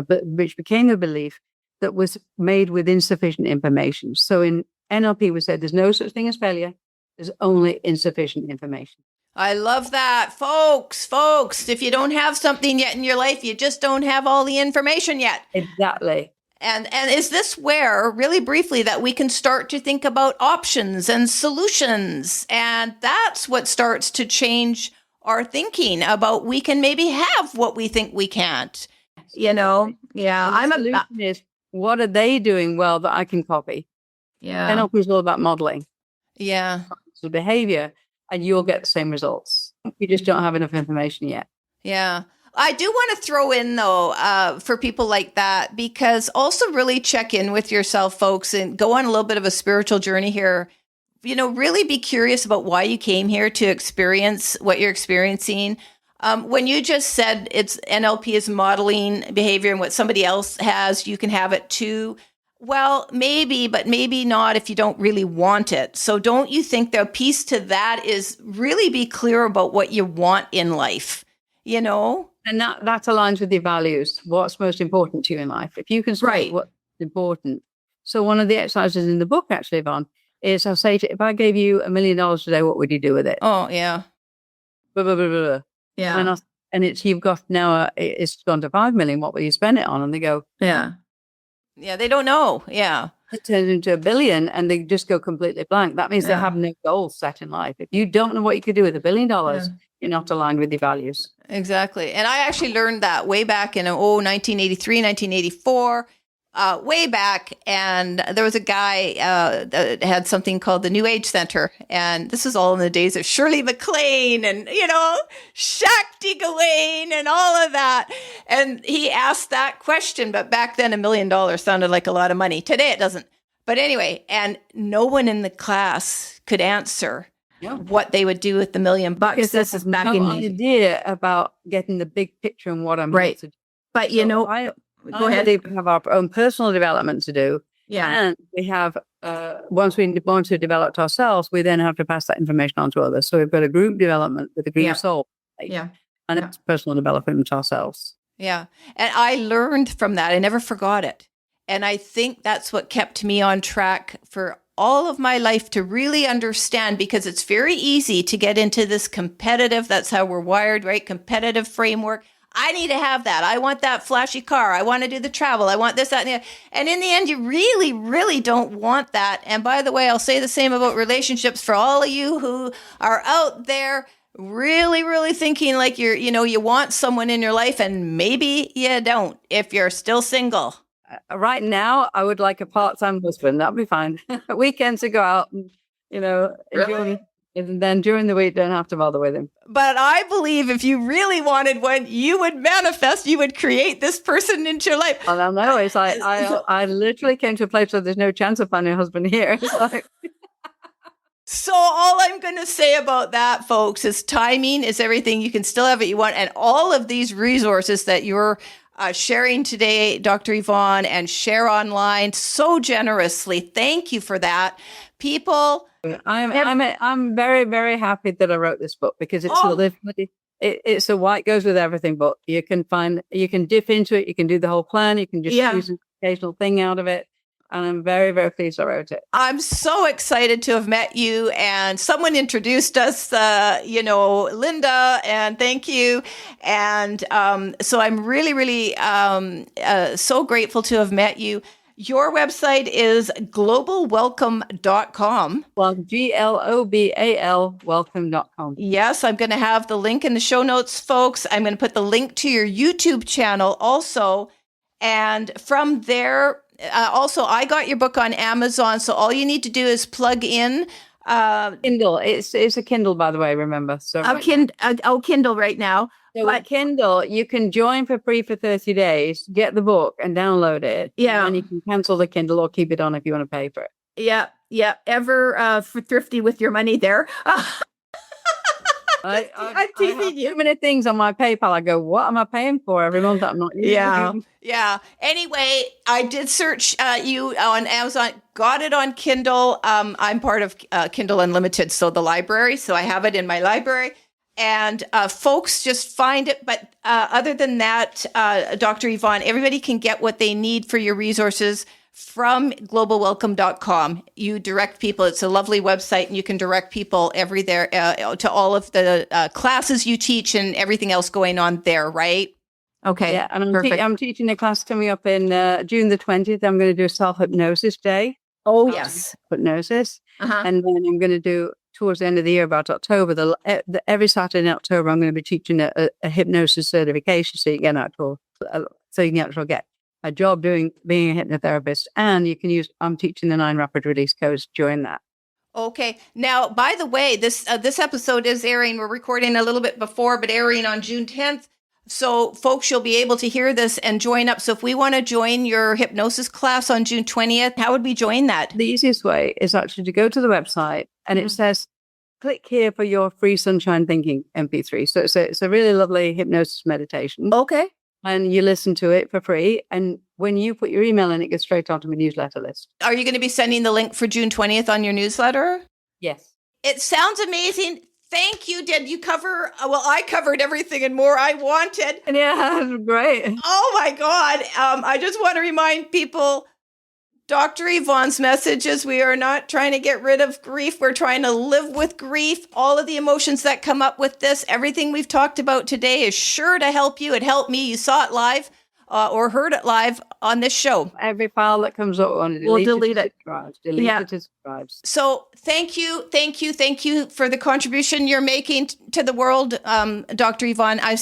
which became a belief that was made with insufficient information. So in NLP, we said there's no such thing as failure. There's only insufficient information. I love that, folks. Folks, if you don't have something yet in your life, you just don't have all the information yet. Exactly. And is this where, really briefly, that we can start to think about options and solutions? And that's what starts to change our thinking about we can maybe have what we think we can't. Yeah. The solution is, what are they doing well that I can copy? Yeah. NLP is all about modeling. Yeah. So behavior, and you'll get the same results. You just don't have enough information yet. Yeah. I do want to throw in, though, for people like that, because also really check in with yourself, folks, and go on a little bit of a spiritual journey here. Really be curious about why you came here to experience what you're experiencing. When you just said it's NLP is modeling behavior and what somebody else has, you can have it too. Well, maybe, but maybe not if you don't really want it. So don't you think the piece to that is really be clear about what you want in life, And that aligns with your values. What's most important to you in life? If you can say what's important. So one of the exercises in the book, actually, Yvonne, is I'll say, if I gave you $1 million today, what would you do with it? Oh, yeah. Blah, blah, blah, blah. Yeah. You've got now, it's gone to 5 million. What will you spend it on? And they go, Yeah. Yeah, they don't know. Yeah. It turns into $1 billion and they just go completely blank. That means they have no goals set in life. If you don't know what you could do with $1 billion, you're not aligned with your values. Exactly. And I actually learned that way back in 1983, 1984, way back. And there was a guy that had something called the New Age Center. And this was all in the days of Shirley MacLaine and, Shakti Gawain and all of that. And he asked that question. But back then, $1 million sounded like a lot of money. Today, it doesn't. But anyway, and no one in the class could answer what they would do with the $1 million. Because this is back in idea about getting the big picture and what I'm going to do. But go ahead. We have our own personal development to do. Yeah. And we have, once we've developed ourselves, we then have to pass that information on to others. So we've got a group development with a group soul. Yeah. And it's personal development ourselves. Yeah. And I learned from that. I never forgot it. And I think that's what kept me on track for all of my life to really understand, because it's very easy to get into this competitive, that's how we're wired, right? Competitive framework. I need to have that. I want that flashy car. I want to do the travel. I want this, that, and the other. And in the end, you really, really don't want that. And by the way, I'll say the same about relationships for all of you who are out there really, really thinking like you want someone in your life, and maybe you don't if you're still single. Right now, I would like a part-time husband. That'd be fine. Weekends to go out and, enjoy. And then during the week, don't have to bother with him. But I believe if you really wanted one, you would manifest, you would create this person into your life. Well, no, it's like, I literally came to a place where there's no chance of finding a husband here. So all I'm going to say about that, folks, is timing is everything. You can still have what you want. And all of these resources that you're sharing today, Dr. Yvonne, and share online so generously. Thank you for that. People, I'm very, very happy that I wrote this book because it's a white goes with everything book. You can dip into it. You can do the whole plan. You can just choose an occasional thing out of it. And I'm very, very pleased I wrote it. I'm so excited to have met you, and someone introduced us, Linda, and thank you. And so I'm really, really so grateful to have met you. Your website is globalwelcome.com. Well, GLOBAL welcome.com. Yes, I'm going to have the link in the show notes, folks. I'm going to put the link to your YouTube channel also. And from there, also, I got your book on Amazon, so all you need to do is plug in Kindle. It's a Kindle, by the way. Remember, so Kindle right now. So with Kindle, you can join for free for 30 days, get the book, and download it. Yeah, and you can cancel the Kindle or keep it on if you want to pay for it. Yeah. Ever for thrifty with your money there. I'm teasing you. Too many things on my PayPal. I go, what am I paying for every month that I'm not using? Yeah. Anyway, I did search you on Amazon, got it on Kindle. I'm part of Kindle Unlimited, so the library. So I have it in my library. And folks, just find it. But other than that, Dr. Yvonne, everybody can get what they need for your resources from globalwelcome.com. You direct people. It's a lovely website, and you can direct people there to all of the classes you teach and everything else going on there, right? Okay. Yeah, and I'm teaching a class coming up in June the 20th. I'm going to do a self-hypnosis day. Oh, yes. Hypnosis. And then I'm going to do, towards the end of the year, about October, every Saturday in October, I'm going to be teaching a hypnosis certification so you can actually get a job being a hypnotherapist, and I'm teaching the 9 rapid release codes during that. Okay. Now, by the way, this episode is airing. We're recording a little bit before, but airing on June 10th. So folks, you'll be able to hear this and join up. So if we want to join your hypnosis class on June 20th, how would we join that? The easiest way is actually to go to the website, and it says, click here for your free sunshine thinking MP3. So it's a really lovely hypnosis meditation. Okay. And you listen to it for free. And when you put your email in, it gets straight onto my newsletter list. Are you going to be sending the link for June 20th on your newsletter? Yes. It sounds amazing. Thank you. Did you cover? Well, I covered everything and more I wanted. Yeah, that's great. Oh, my God. I just want to remind people, Dr. Yvonne's message is we are not trying to get rid of grief. We're trying to live with grief. All of the emotions that come up with this, everything we've talked about today is sure to help you. It helped me. You saw it live or heard it live on this show. Every file that comes up on it, we'll delete it. Delete it to subscribes. So thank you for the contribution you're making to the world, Dr. Yvonne. I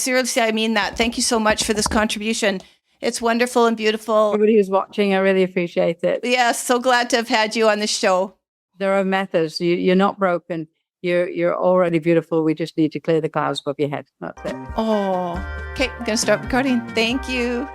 mean that. Thank you so much for this contribution. It's wonderful and beautiful. Everybody who's watching, I really appreciate it. Yes, so glad to have had you on the show. There are methods. You're not broken. You're already beautiful. We just need to clear the clouds above your head. That's it. Oh, okay. I'm going to start recording. Thank you.